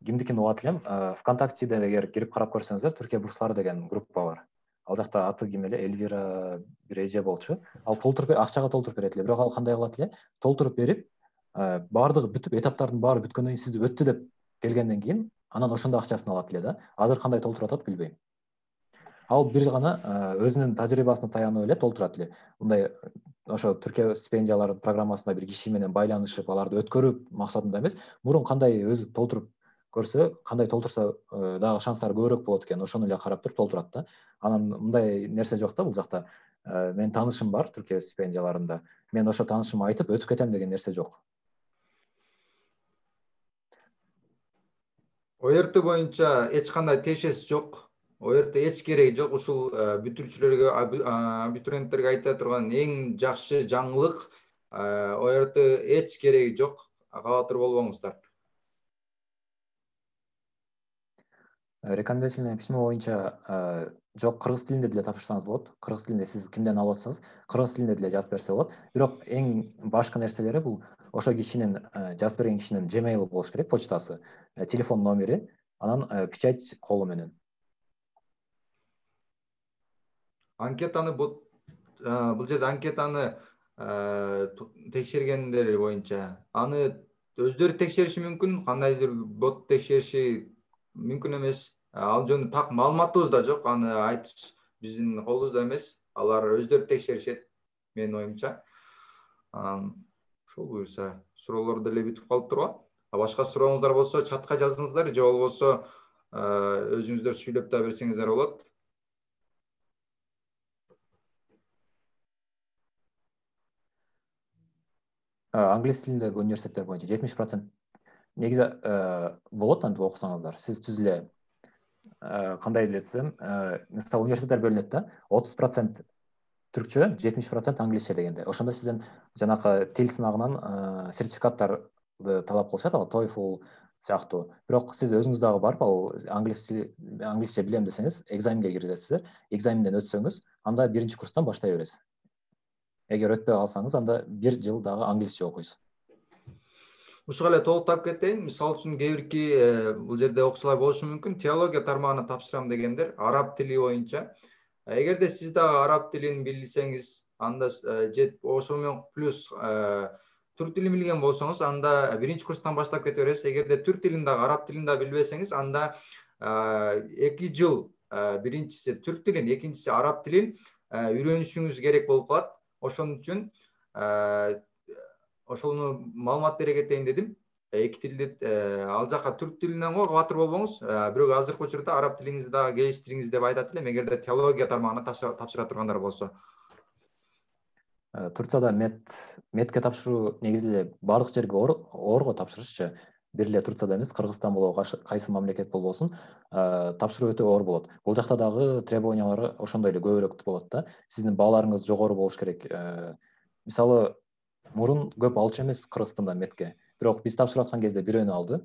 кимдикин угат элем. ВКонтактеде эгер кирип карап көрсөңүздөр, Түркия бурслары деген группа бар. Ал жакта аты ким эле, Эльвира Биреже болчу. Ал толтуруп акчага толтуруп берет эле. Бирок ал кандай кылат эле? Толтуруп берип, баардыгы бүтүп, этаптардын баары бүткөндөн кийин сизди өттү деп келгенден кийин, анан ошондо акчасын алат эле да. Азыр кандай толтуруп атат билбейм. Ал бир гана өзүнүн тажрыйбасына таянып эле толтурат эле. Мындай ошо Түркия стипендиялары программасында бир киши менен байланышып, аларды өткөрүп максатында эмес, мурун кандай өзү толтуруп көрсө, кандай толтурса дагы шанстары көбүрөөк болот экен, ошону эле карап туруп толтурат да. Анан мындай нерсе жок да бул жакта. Менин таанышым бар Түркия стипендияларында. Мен ошо таанышыма айтып өтүп кетем деген нерсе жок. ОРТ боюнча эч кандай тиешеси жок. ОРТ эч кереги жок. Ушул бүтүрүүчүлөргө, абитуриенттерге айта турган эң жакшы жаңылык, ОРТ эч кереги жок. Кабатыр болбоңуздар. Рекомендательное письмо боюнча жок, кыргыз тилинде деле тапшырсаңыз болот. Кыргыз тилинде сиз кимден алып атсаңыз, кыргыз тилинде деле жазып берсе болот. Бирок эң башкы нерселери бул ошо кишинин, жазып берген кишинин Gmail болуш керек, почтасы, телефон номери, анан печать колу менен. Анкетаны бул жерде анкетаны текшергендер боюнча аны өздөрү текшериши мүмкүн, кандайдыр бот текшериши мүмкүн эмес. Ал жөнүндө так маалыматыбыз да жок, аны айтыш биздин колубузда эмес. Алар өздөрү текшеришет, менин оюмча. Ошол буюрса, суроолор деле бүтүп калыптыр. Башка сурооңуздар болсо чатка жазыңыздар, же болбосо өзүңүздөр сүйлөп да берсеңиздер болот. Англис тилиндеги университеттер боюнча 70% негизи болот, антип окусаңыздар. Сиз түз эле кандай десем, мисалы университеттер бөлүнөт да, 30% түркчө, 70% англисче дегенде. Ошондо сизден жанакы тил сынагынан сертификаттарды талап кылышат, ал TOEFL сыяктуу. Бирок сиз өзүңүз дагы барып, ал англисче билем десеңиз, экзаменге киресиз. Экзаменден өтсөңүз, анда биринчи курстан баштай бересиз. Эгер өтпөй калсаңыз, анда 1 жыл дагы англисче окуйсуз. Ушуга эле толуктап кетейин. Мисалы үчүн кээ бул жерде окуучулар болушу мүмкүн. Теология тармагына тапшырам дегендер, араб тили боюнча. Эгерде сиз дагы араб тилин билсеңиз, анда ошо менен плюс түрк тилин билген болсоңуз, анда биринчи курстан баштап кете бересиз. Эгерде түрк тилин дагы, араб тилин дагы билбесеңиз, анда 2 жыл биринчиси түрк тилин, экинчиси араб тилин үйрөнүшүңүз керек болуп калат. Ошон үчүн ошону маалымат бере кетейин дедим. Эки тилди ал жака түрк тилинен го кабатыр болбоңуз. Бирок азыркы учурда араб тилиңизди дагы келиштириңиз деп айтат элем, эгерде теология тармагына тапшыра тургандар болсо. Турцияда медке тапшыруу негизи эле баардык жерге орго тапшырышчы. Бир эле Турцияда эмес, Кыргызстан болобу, кайсы мамлекет болбосун, тапшыруу өтө оор болот. Бул жакта дагы требованиялары ошондой эле көбүрөөк болот да. Сиздин бааларыңыз жогору болуш керек. Мисалы, мурун көп алчу эмес Кыргызстанда медке. Бирок биз тапшырып аткан кезде бирөөнү алды.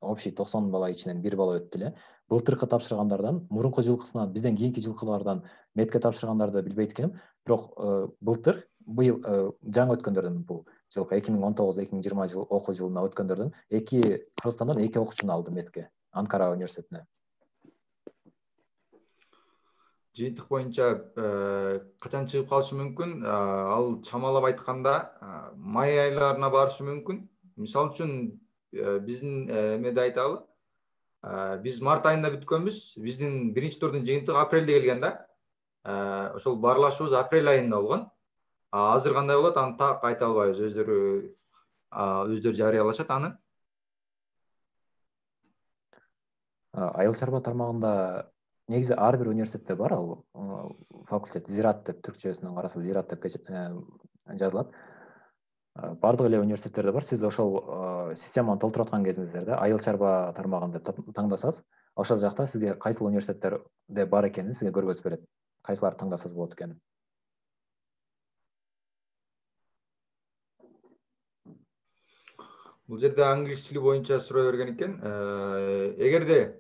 Общий 90 бала ичинен 1 бала өттү эле. Былтыркы тапшыргандардан, мурунку жылкысынан, бизден кийинки жылкылардан медке тапшыргандарды билбейт экеним. Бирок былтыр, быйыл жаңы өткөндөрдөн бул жылкы 2019-2020 жыл окуу жылына өткөндөрдөн Кыргызстандан 2 окуучуну алды медке, Анкара университетине. Жыйынтык боюнча качан чыгып калышы мүмкүн? Ал чамалап айтканда май айларына барышы мүмкүн. Мисалы үчүн биздин эмеде айталы, биз март айында бүткөнбүз. Биздин биринчи турдун жыйынтыгы апрелде келген да. Ошол баарлашуубуз апрель айында болгон. Азыр кандай болот, аны так айта албайбыз. Өздөрү өздөрү жарыялашат аны. Айыл чарба тармагында негизи ар бир университетте бар ал факультет, зират деп түркчөсүнөн караса зират деп жазылат. Бардык эле университеттерде бар. Сиз ошол системаны толтуруп аткан кезиңизде айыл чарба тармагын деп таңдасаңыз, ошол жакта сизге кайсыл университеттерде бар экенин сизге көргөзүп берет. Кайсыларды таңдасаңыз болот экенин. Бул жерде англис тили боюнча суроо берген экен. Эгерде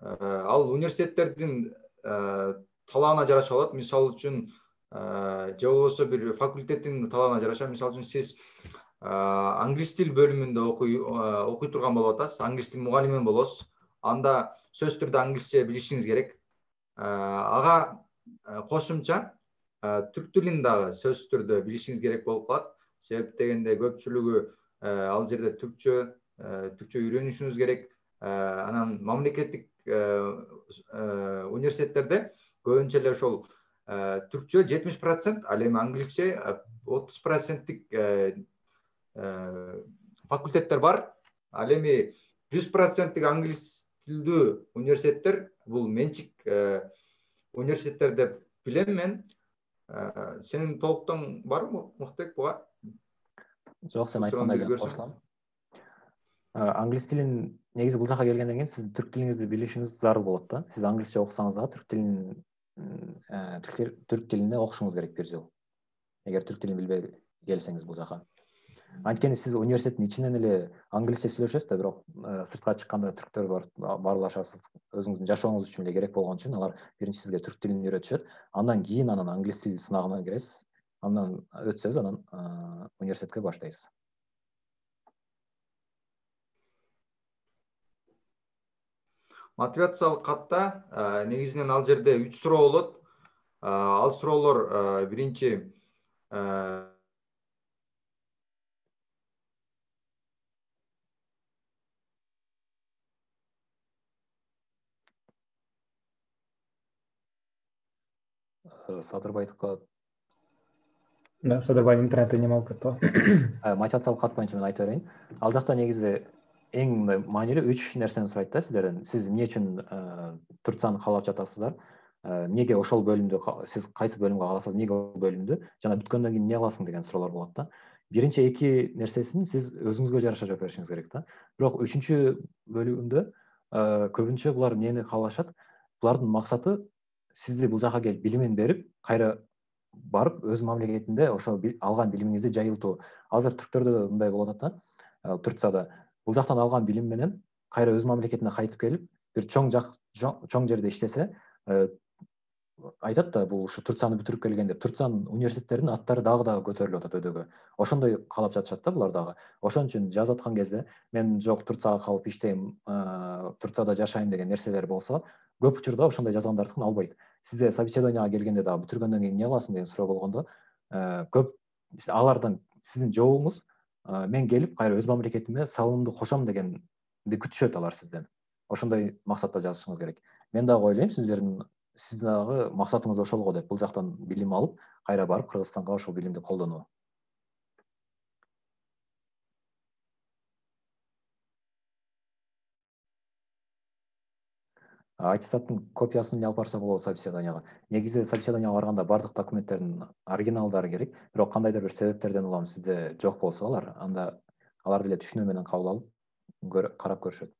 ал университеттердин талабына жараша болот. Мисалы үчүн же болбосо бир факультеттин талабына жараша, мисалы үчүн сиз англис тил бөлүмүндө окуй турган болуп атасыз, англис тил мугалими болосуз. Анда сөзсүз түрдө англисче билишиңиз керек. Ага кошумча түрк тилин дагы сөзсүз түрдө билишиңиз керек болуп калат. Себеп дегенде көпчүлүгү ал жерде түркчө үйрөнүшүңүз керек. Анан мамлекеттик университеттерде көбүнчө эле ошол түркчө 70%, ал эми англисче 30% факультеттер бар. Ал эми 100% англис тилдүү университеттер бул менчик университеттер деп билем мен. Сенин толуктоң барбы, Муктек, буга? Жок, сен айткандай кошулам. Англис тилин негизи бул жака келгенден кийин сиз түрк тилиңизди билишиңиз зарыл болот да. Сиз англисче окусаңыз дагы түрк тилинде окушуңуз керек бир жыл. Эгер түрк тилин билбей келсеңиз бул жака. Анткени сиз университеттин ичинен эле англисче сүйлөшөсүз да, бирок сыртка чыкканда түрктөр баарлашасыз. Өзүңүздүн жашооңуз үчүн эле керек болгон үчүн алар биринчи сизге түрк тилин үйрөтүшөт. Андан кийин анан англис тил сынагына киресиз. Андан өтсөңүз анан университетке баштайсыз. Мотивациялык катта негизинен ал жерде 3 суроо болот. Ал суроолор биринчи Садырбайдыкка Садырбай интернети неме болуп кетти. Мотивациялык кат боюнча мен айта берейин. Ал жакта негизи эң мындай маанилүү 3 нерсени сурайт да сиздерден. Сиз эмне үчүн Турцияны каалап жатасыздар? Эмнеге ошол бөлүмдү, сиз кайсы бөлүмгө кааласаңыз, эмнеге ошол бөлүмдү, жана бүткөндөн кийин эмне кыласың деген суроолор болот да. Биринчи 2 нерсесин сиз өзүңүзгө жараша жооп беришиңиз керек да. Бирок 3-чү бөлүгүндө көбүнчө булар эмнени каалашат? Булардын максаты сизди бул жака келип билимин берип, кайра барып өз мамлекетинде ошол алган билимиңизди жайылтуу. Азыр түрктөрдө да мындай болуп атат да. Турцияда бул жактан алган билим менен кайра өз мамлекетине кайтып келип, бир чоң жерде иштесе, айтат да, бул ушу Турцияны бүтүрүп келген деп. Турциянын университеттеринин аттары дагы көтөрүлүп атат өйдөгө. Ошондой каалап жатышат да булар дагы. Ошон үчүн жазып аткан кезде мен жок Турцияга калып иштейм, Турцияда жашайм деген нерселер болсо, көп учурда ошондой жазгандардыкын албайт. Сизде собеседованияга келгенде дагы бүтүргөндөн кийин эмне кыласың деген суроо болгондо, көп алардан сиздин жообуңуз мен келип кайра өз мамлекетиме салымымды кошом дегенди күтүшөт алар сизден. Ошондой максатта жазышыңыз керек. Мен дагы ойлойм сиздин дагы максатыңыз ошол го деп, бул жактан билим алып, кайра барып Кыргызстанга ошол билимди колдонуу. Аттестаттын копиясын эле алып барса болот собеседованияга. Негизи собеседованияга барганда бардык документтердин оригиналдары керек. Бирок кандайдыр бир себептерден улам сизде жок болсо алар, анда аларды эле түшүнүү менен кабыл алып, карап көрүшөт.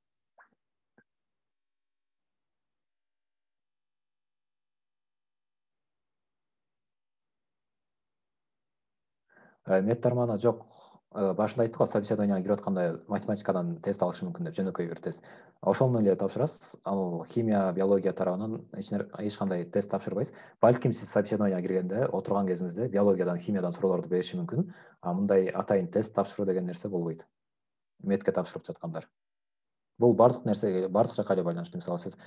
Мет тармагына жок. Башында айттык го, собеседованияга кирип атканда математикадан тест алышы мүмкүн деп, жөнөкөй бир тест. Ошону эле тапшырасыз. Ал химия, биология тарабынан эч кандай тест тапшырбайсыз. Балким сиз собеседованияга киргенде, отурган кезиңизде биологиядан, химиядан суроолорду бериши мүмкүн. Мындай атайын тест тапшыруу деген нерсе болбойт. Метке тапшырып жаткандар. Бул бардык нерсеге, бардык жака эле байланыштуу. Мисалы сиз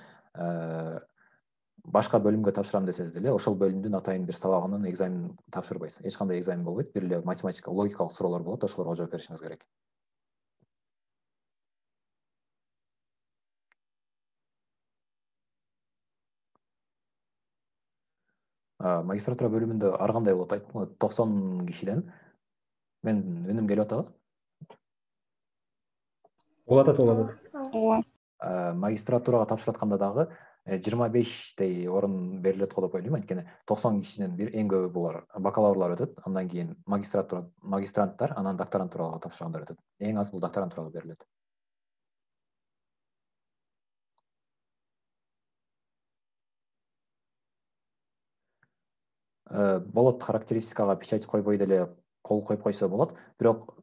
башка бөлүмгө тапшырам десеңиз деле, ошол бөлүмдүн атайын бир сабагынан экзамен тапшырбайсыз. Эч кандай экзамен болбойт. Бир эле математика, логикалык суроолор болот, ошолорго жооп беришиңиз керек. Магистратура бөлүмүндө ар кандай болот айттым го, 90 кишиден. Мен үнүм келип атабы? болот атат. ооба. Магистратурага тапшырып атканда дагы 25 орун берилет го деп ойлойм, анткени 90 кишинин эң көбү булар бакалаврлар өтөт, андан кийин магистранттар, анан докторантурага тапшыргандар өтөт. Эң аз бул докторантурага берилет. Болот характеристикага печать койбой деле кол коюп койсо болот, бирок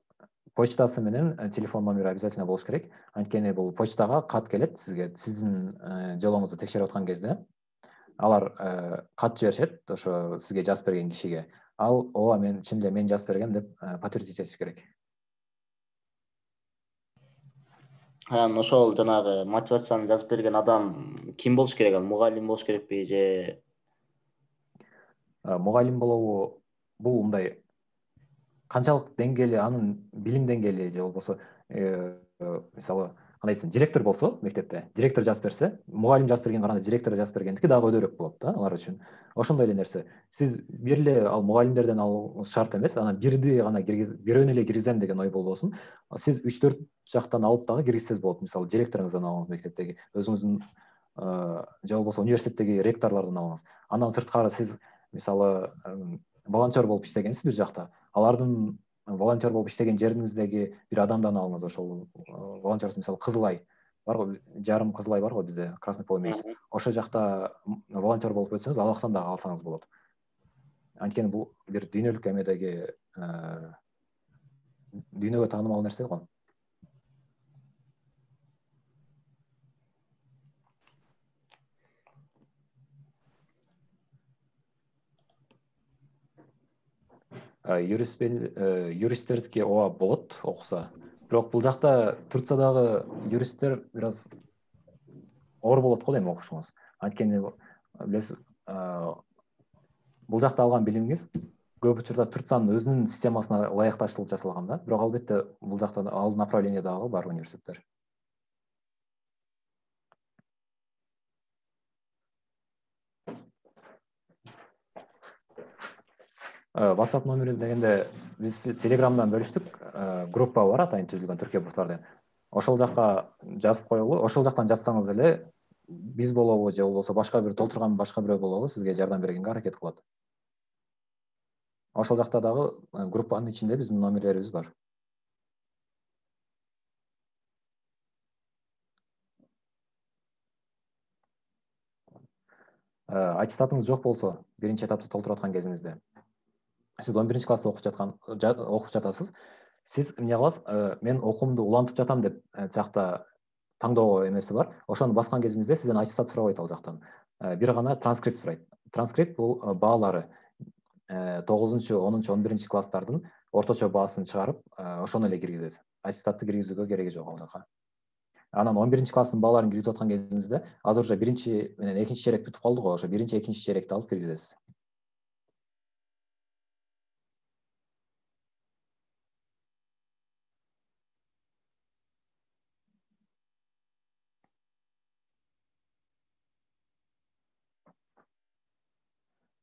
почтасы менен телефон номери обязательно болуш керек. Анткени бул почтага кат келет сизге, сиздин жолуңузду текшерип аткан кезде алар кат жиберишет ошо сизге жазып берген кишиге. Ал ооба мен чын эле мен жазып бергем деп подтвердить этиш керек. Анан ошол жанагы мотивацияны жазып берген адам ким болуш керек? Ал мугалим болуш керекпи же Мугалим болобу бул мындай канчалык деңгээли, анын билим деңгээли же болбосо мисалы кандай десем, директор болсо мектепте, директор жазып берсе, мугалим жазып берген караганда директор жазып бергендики дагы өйдөрөөк болот да алар үчүн. Ошондой эле нерсе. Сиз бир эле ал мугалимдерден алууңуз шарт эмес, анан бирди гана бирөөнү эле киргизем деген ой болбосун. Сиз 3-4 жактан алып дагы киргизсеңиз болот. Мисалы директоруңуздан алыңыз мектептеги, өзүңүздүн же болбосо университеттеги ректорлордон алыңыз. Андан сырткары сиз мисалы волонтер болуп иштегенсиз бир жакта. Алардын волонтер болуп иштеген жериңиздеги бир адамдан алыңыз. Ошол волонтер мисалы Кызылай барго, жарым Кызылай барго бизде, Красный полумесяц. Ошол жакта волонтер болуп өтсөңүз, ал жактан дагы алсаңыз болот. Анткени бул бир дүйнөлүк эмедеги дүйнөгө таанымал нерсе го. Юристтердики ооба болот окуса. Бирок бул жакта Турциядагы юристтер бир аз оор болот го эми окушуңуз. Анткени билесиз, бул жакта алган билимиңиз көп учурда Турциянын өзүнүн системасына ылайыкташылып жасалган да. Бирок албетте бул жакта ал направление дагы бар университеттер. WhatsApp номери дегенде биз Telegram'дан бөлүштүк, группа бар атайын түзүлгөн Түркия бурслар деген. Ошол жакка жазып коелу, ошол жактан жазсаңыз эле биз болобу же болбосо башка бир толтурган башка бирөө болобу сизге жардам бергенге аракет кылат. Ошол жакта дагы группанын ичинде биздин номерлерибиз бар. Аттестатыңыз жок болсо, биринчи этапты толтуруп аткан кезиңизде, сиз 11 класста окуп жатасыз. Сиз эмне кыласыз? Мен окуумду улантып жатам деп жакта таңдоо эмеси бар. Ошону баскан кезиңизде сизден аттестат сурабайт ал жактан. Бир гана транскрипт сурайт. Транскрипт бул баалары 9-10, 11 класстардын орточо баасын чыгарып, ошону эле киргизесиз. Аттестатты киргизүүгө кереги жок ал жака. Анан 11 класстын бааларын киргизип аткан кезиңизде, азыр уже биринчи менен экинчи черек бүтүп калды го, ошо биринчи, экинчи черекти алып киргизесиз.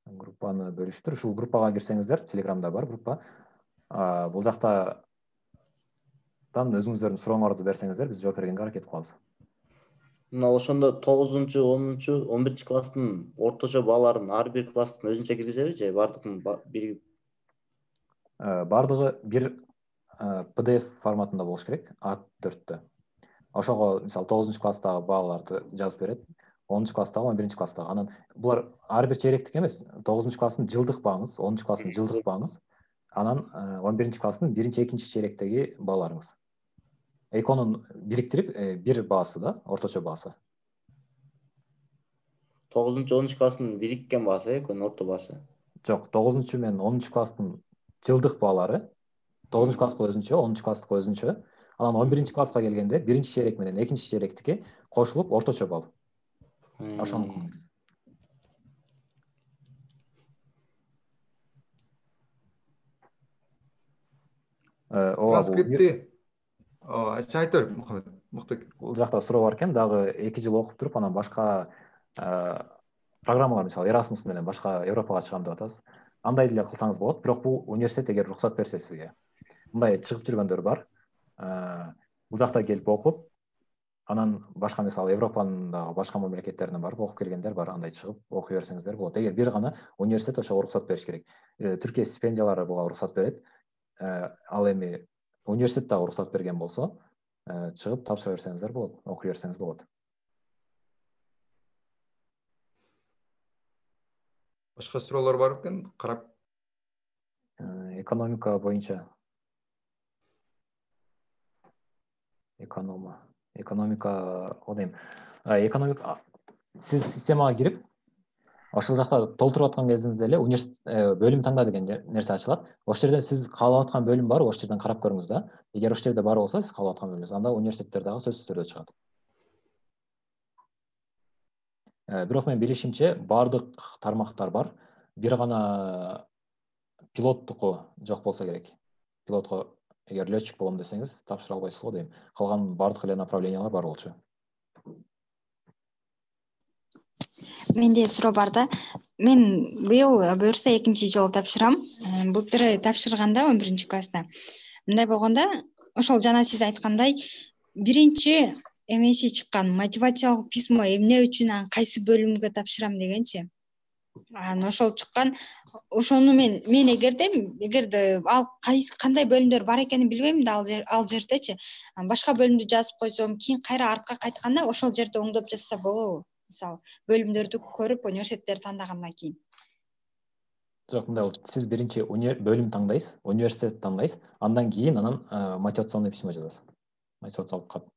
Группаны бөлүштүр. Ушул группага кирсеңиздер, Telegram'да бар группа. Бул жактан өзүңүздөрдүн сурооңорду берсеңиздер, биз жооп бергенге аракет кылабыз. Мына ошондо 9-10, 11 класстын орточо бааларын ар бир класстын өзүнчө киргизеби же бардыгын биригип? Бардыгы бир PDF форматында болуш керек, A4-тө. Ошого мисалы 9 класстагы бааларды жазып берет, 10 класстагы, 11 класстагы. Анан булар ар бир черектик эмес, 9 класстын жылдык бааңыз, 10 класстын жылдык бааңыз, анан 11 класстын биринчи, экинчи черектеги бааларыңыз. Эконун бириктирип бир баасы да, орточо баасы. 9-10 класстын бириккен баасы, эконун орто баасы. Жок, 9 менен 10 класстын жылдык баалары 9 класска өзүнчө, 10 класска өзүнчө. Анан 11 класска келгенде биринчи черек менен экинчи черектики кошулуп орточо бал. Ошону. Транскрипти айт бер, Мухаммед. Бул жакта суроо бар экен, дагы 2 жыл окуп туруп, анан башка программалар, мисалы Erasmus менен башка Европага чыгам деп атасыз. Андай деле кылсаңыз болот, бирок бул университет эгер уруксат берсе сизге. Мындай чыгып жүргөндөр бар. бул жакта келип окуп, анан башка мисалы Европанын дагы башка мамлекеттерине барып окуп келгендер бар, андай чыгып окуй берсеңиздер болот. Эгер бир гана университет ошого уруксат бериш керек. Түркия стипендиялары буга уруксат берет. Ал эми университет дагы уруксат берген болсо, чыгып тапшыра берсеңиздер болот, окуй берсеңиз болот. Башка суроолор бар экен, карап. Экономика боюнча. Экономика одайм. Экономика сиз системага кирип, ошол жакта толтуруп аткан кезиңизде эле университет бөлүм таңда деген нерсе ачылат. Ошол жерден сиз каалап аткан бөлүм бар, ошол жерден карап көрүңүз да. Эгер ошол жерде бар болсо, сиз каалап аткан бөлүмүңүз, анда университеттер дагы сөзсүз түрдө чыгат. Бирок мен билишимче баардык тармактар бар. Бир гана пилоттуку жок болсо керек. Пилотко эгер летчик болом десеңиз, тапшыра албайсыз го дейм. Калган баардык эле направлениялар бар болчу. Менде суроо бар да. Мен быйыл буюрса экинчи жолу тапшырам. Былтыр тапшырганда 11-класста. Мындай болгондо, ошол жана сиз айткандай, биринчи эмеси чыккан мотивациялык письмо эмне үчүн кайсы бөлүмгө тапшырам дегенчи. Ошол чыккан. Ошону мен эгерде ал кандай бөлүмдөр бар экенин билбейм да ал жердечи. Башка бөлүмдү жазып койсом, кийин кайра артка кайтканда ошол жерде оңдоп жазса болобу? Мисалы, бөлүмдөрдү көрүп университеттерди тандагандан кийин. Жок, мындай болот. Сиз биринчи бөлүм таңдайсыз, университет таңдайсыз, андан кийин анан мотивационный письмо жазасыз. Мотивациялык кат.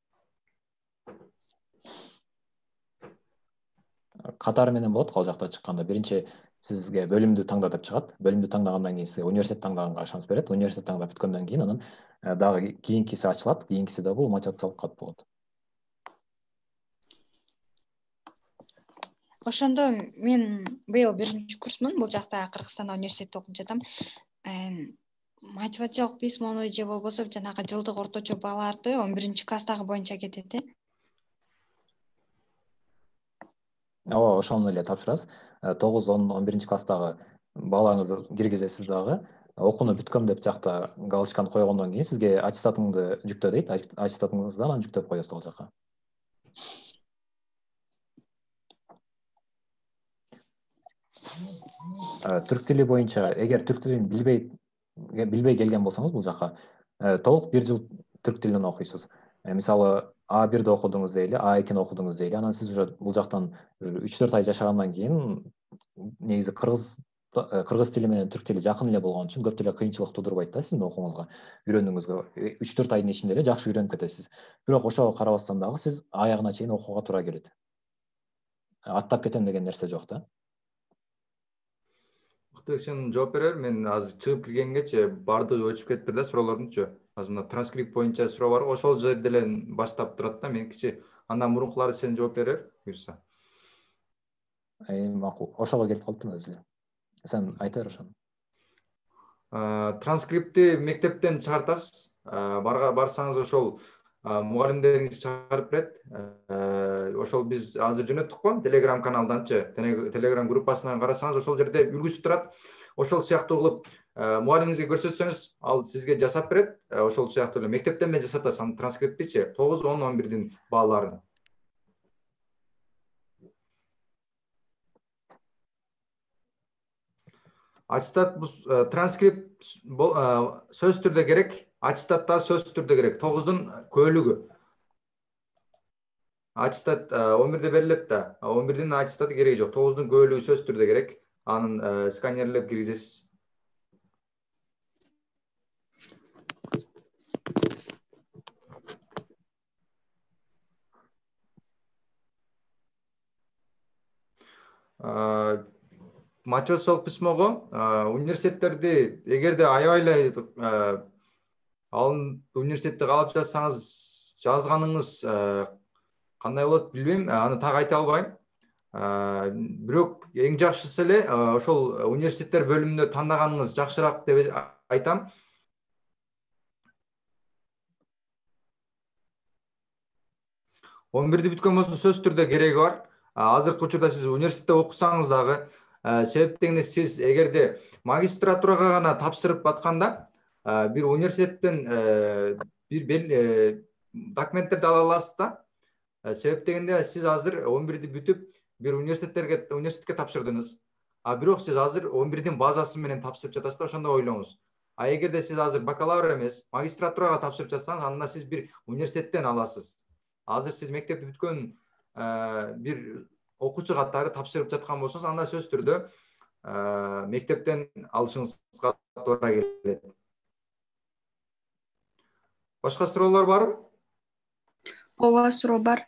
Катары менен болот, ал жакта чыкканда. Биринчи сизге бөлүмдү таңда деп чыгат. Бөлүмдү таңдагандан кийин сизге университет таңдаганга шанс берет. Университет таңдап бүткөндөн кийин анан дагы кийинкиси ачылат. Кийинкиси да бул мотивациялык кат болот. Ошондо мен быйыл 1-курсмун, бул жакта Кыргызстанда университетте окуп жатам. Мотивациялык письмону же болбосо жанагы жылдык орточо балларды 11-класстагы боюнча кетет. Ооба, ошону эле тапшырасыз. 9, 10, 11-класстагы балаңызды киргизесиз дагы. Окууну бүткөм деп жакта галочканы койгондон кийин сизге аттестатыңды жүктө дейт. Аттестатыңызды анан жүктөп коесуз ал жака. Түрк тили боюнча, эгер түрк тилин билбей келген болсоңуз бул жака, толук 1 жыл түрк тилин окуйсуз. Мисалы, А1-ди окудуңуз дейли, А2-ни окудуңуз дейли. Анан сиз уже бул жактан 3-4 ай жашагандан кийин негизи кыргыз тили менен түрк тили жакын эле болгон үчүн көп деле кыйынчылык тудурбайт да сиздин окууңузга, үйрөнүүңүзгө. 3-4 айдын ичинде эле жакшы үйрөнүп кетесиз. Бирок ошого карабастан дагы сиз аягына чейин окууга туура келет. Аттап кетем деген нерсе жок да. Сен жооп берер, мен азыр чыгып киргенгече баардыгы өчүп кетти да суроолордунчу. Азыр мына транскрипт боюнча суроо бар, ошол жерде эле баштап турат да меникичи. Андан мурункулары сен жооп берер, буюрса. Макул. Ошого келип калыптыр өзү эле. Сен айта бер ошону. Транскрипти мектептен чыгартасыз. Барсаңыз ошол мугалимдериңиз чыгарып берет. Ошол биз азыр жөнөттүк го Telegram каналданчы, Telegram группасынан карасаңыз ошол жерде үлгүсү турат. Ошол сыяктуу кылып мугалимиңизге көрсөтсөңүз, ал сизге жасап берет. Ошол сыяктуу эле мектептен эле жасатасыз транскриптичи 9, 10, 11-дин бааларын. Аттестат транскрипт сөз түрдө керек, аттестат да сөз түрдө керек. 9-дун көөлүгү. Аттестат 11-де берилет да, 11-дин аттестаты кереги жок. 9-дун көөлүгү сөз түрдө керек. Анын сканерлеп киргизесиз. Мотивациялык письмого университеттерди эгерде аябай эле ал университетти каалап жатсаңыз, жазганыңыз кандай болот билбейм, аны так айта албайм. Бирок эң жакшысы эле ошол университеттер бөлүмүндө тандаганыңыз жакшыраак деп айтам. Он бирди бүткөн болсо сөз түрдө кереги бар. Азыркы учурда сиз университетте окусаңыз дагы, себептен сиз эгерде магистратурага гана тапшырып атканда, бир университеттен документтерди ала аласыз да. Себеп дегенде сиз азыр 11-ди бүтүп бир университетке тапшырдыңыз. Бирок сиз азыр 11-дин базасы менен тапшырып жатасыз да, ошондой ойлоңуз. Эгерде сиз азыр бакалавр эмес, магистратурага тапшырып жатсаңыз, анда сиз бир университеттен аласыз. Азыр сиз мектепти бүткөн бир окуучу катары тапшырып жаткан болсоңуз, анда сөзсүз түрдө мектептен алышыңызга туура келет. Башка суроолор барбы? Ооба, суроо бар.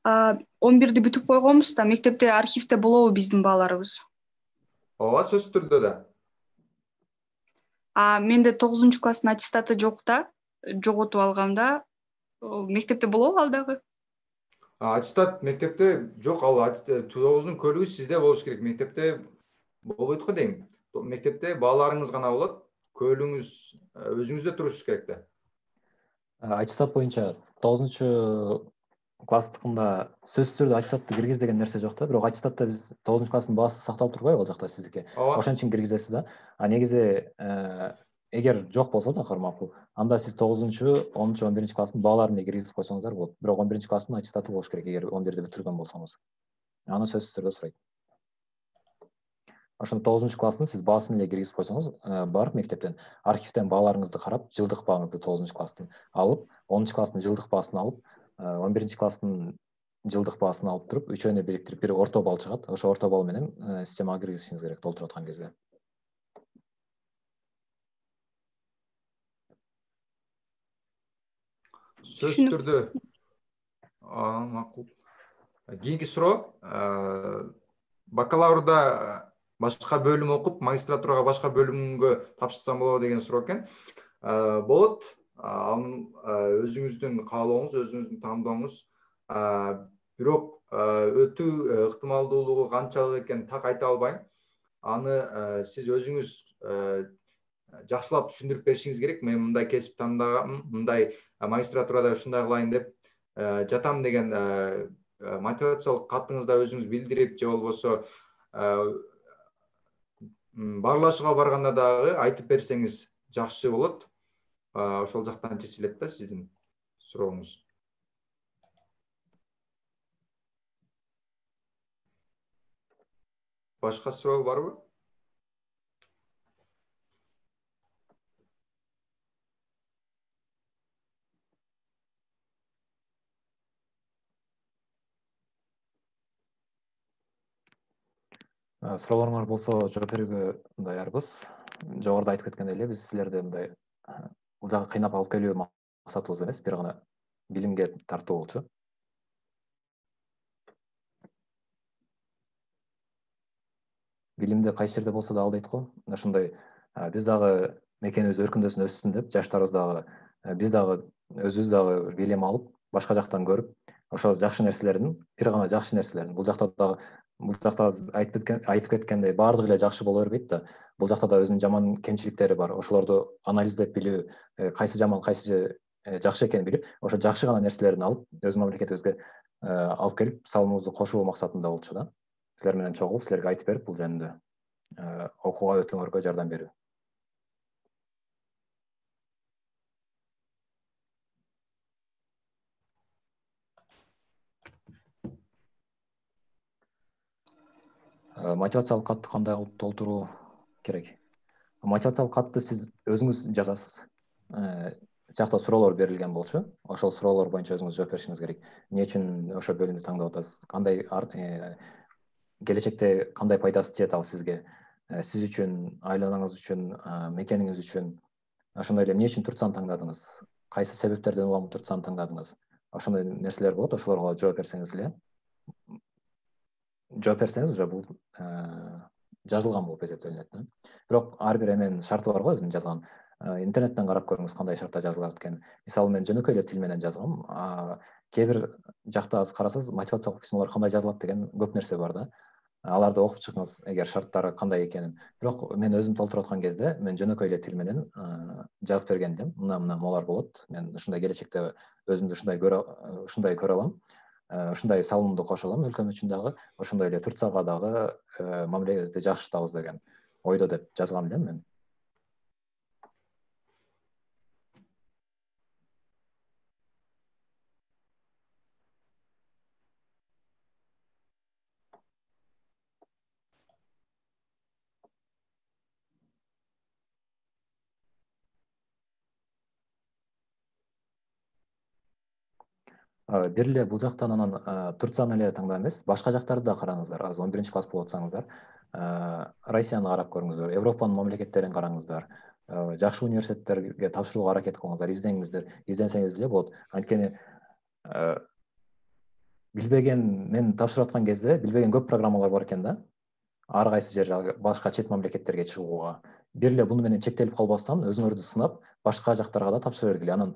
11-ди бүтүп койгонбуз да, мектепте архивде болобу биздин бааларыбыз? Ооба, сөзсүз түрдө да. Менде 9 класстын аттестаты жок да, жоготуп алгам да. Мектепте болобу ал дагы? Аттестат мектепте жок, ал 9-дун көлүгү сизде болуш керек. Мектепте болбойт го дейм. Мектепте бааларыңыз гана болот, көлүгүңүз өзүңүздө туруш керек да. Аттестат боюнча 9-класстыкында сөзсүз түрдө аттестатты киргиз деген нерсе жок да, бирок аттестатта биз 9-класстын баасы сакталып турбайбы ал жакта сиздики? Ошон үчүн киргизесиз да. Негизи эгер жок болсо да кармакул, анда сиз 9-10, 11-класстын бааларын эле киргизип койсоңуздар болот. Бирок 11-класстын аттестаты болуш керек, эгер 11-ди бүтүргөн болсоңуз. Аны сөзсүз түрдө сурайт. Ошондо 9-класстын сиз баасын эле киргизип койсоңуз, барып мектептен архивден бааларыңызды карап, жылдык бааңызды 9-класстын алып, 10-класстын жылдык баасын алып, 11-класстын жылдык баасын алып туруп, үчөөнү бириктирип бир орто балл чыгат. Ошо орто балл менен системага киргизишиңиз керек толтуруп аткан кезде. Сөзсүз түрдө макул. Кийинки суроо, бакалаврда башка бөлүм окуп, магистратурага башка бөлүмгө тапшырсам болобу деген суроо экен. Болот. Өзүңүздүн каалооңуз, өзүңүздүн тандооңуз. Бирок өтүү ыктымалдуулугу канчалык экенин так айта албайм. Аны сиз өзүңүз жакшылап түшүндүрүп беришиңиз керек. Мен мындай кесип тандагам, мындай магистратурада ушундай кылайын деп жатам деген мотивациялык катыңызда өзүңүз билдирип, же болбосо баарлашууга барганда дагы айтып берсеңиз жакшы болот. Ошол жактан чечилет да сиздин сурооңуз. Башка суроо барбы? Суроолоруңар болсо жооп берүүгө даярбыз. Жогоруда айтып кеткендей эле биз силерди мындай бул жакка кыйнап алып келүү максатыбыз эмес, бир гана билимге тартуу болчу. Билимде кайсы жерде болсо да ал дейт го. Ошондой биз дагы мекенибиз өркүндөсүн өссүн деп, жаштарыбыз дагы биз дагы өзүбүз дагы билим алып, башка жактан көрүп, ошо жакшы нерселердин, бир гана жакшы нерселердин, бул жакта айтып кеткендей баардыгы эле жакшы боло бербейт да. Бул жакта да өзүнүн жаман кемчиликтери бар. Ошолорду анализдеп билүү, кайсы жаман, кайсы жакшы экенин билип, ошо жакшы гана нерселерин алып, өз мамлекетибизге алып келип, салымыбызды кошуу максатында болчу да. Силер менен чогулуп, силерге айтып берип, бул жөнүндө окууга өтүүңөргө жардам берүү. Мотивациялык катты кандай кылып толтуруу керек? Мотивациялык катты сиз өзүңүз жазасыз. Жакта суроолор берилген болчу. Ошол суроолор боюнча өзүңүз жооп беришиңиз керек. Эмне үчүн ошо бөлүмдү тандап атасыз? Кандай келечекте кандай пайдасы тиет ал сизге? Сиз үчүн, айланаңыз үчүн, мекениңиз үчүн. Ошондой эле эмне үчүн Турцияны тандадыңыз? Кайсы себептерден улам Турцияны тандадыңыз? Ошондой нерселер болот. Ошолорго жооп берсеңиз эле. Жооп берсеңиз уже бул жазылган болуп эсептелинет. Бирок ар бир эменин шарты бар го, өзүнүн жазган. Интернеттен карап көрүңүз кандай шартта жазылат экен. Мисалы мен жөнөкөй эле тил менен жазгам. Кээ бир жакта карасаңыз мотивациялык письмолор кандай жазылат деген көп нерсе бар да. Аларды окуп чыгыңыз, эгер шарттары кандай экенин. Бирок мен өзүм толтуруп аткан кезде мен жөнөкөй эле тил менен жазып берген элем. Мына молар болот. Мен ушундай келечекте өзүмдү ушундай көрө алам. Ушундай салымымды кошо алам өлкөм үчүн дагы, ошондой эле Турцияга дагы мамилебизди жакшыртабыз деген ойдо деп жазгам элем мен. бир эле бул жактан анан Турцияны эле таңдап эмес, башка жактарды да караңыздар. Азыр 11 класс болуп атсаңыздар, Россияны карап көрүңүздөр, Европанын мамлекеттерин караңыздар. Жакшы университеттерге тапшырууга аракет кылыңыздар, изденсеңиз эле болот. Анткени мен тапшырып аткан кезде билбеген көп программалар бар экен да. Ар кайсы жер башка чет мамлекеттерге чыгууга. Бир эле буну менен чектелип калбастан өзүңөрдү сынап, башка жактарга да тапшыра бергиле. Анан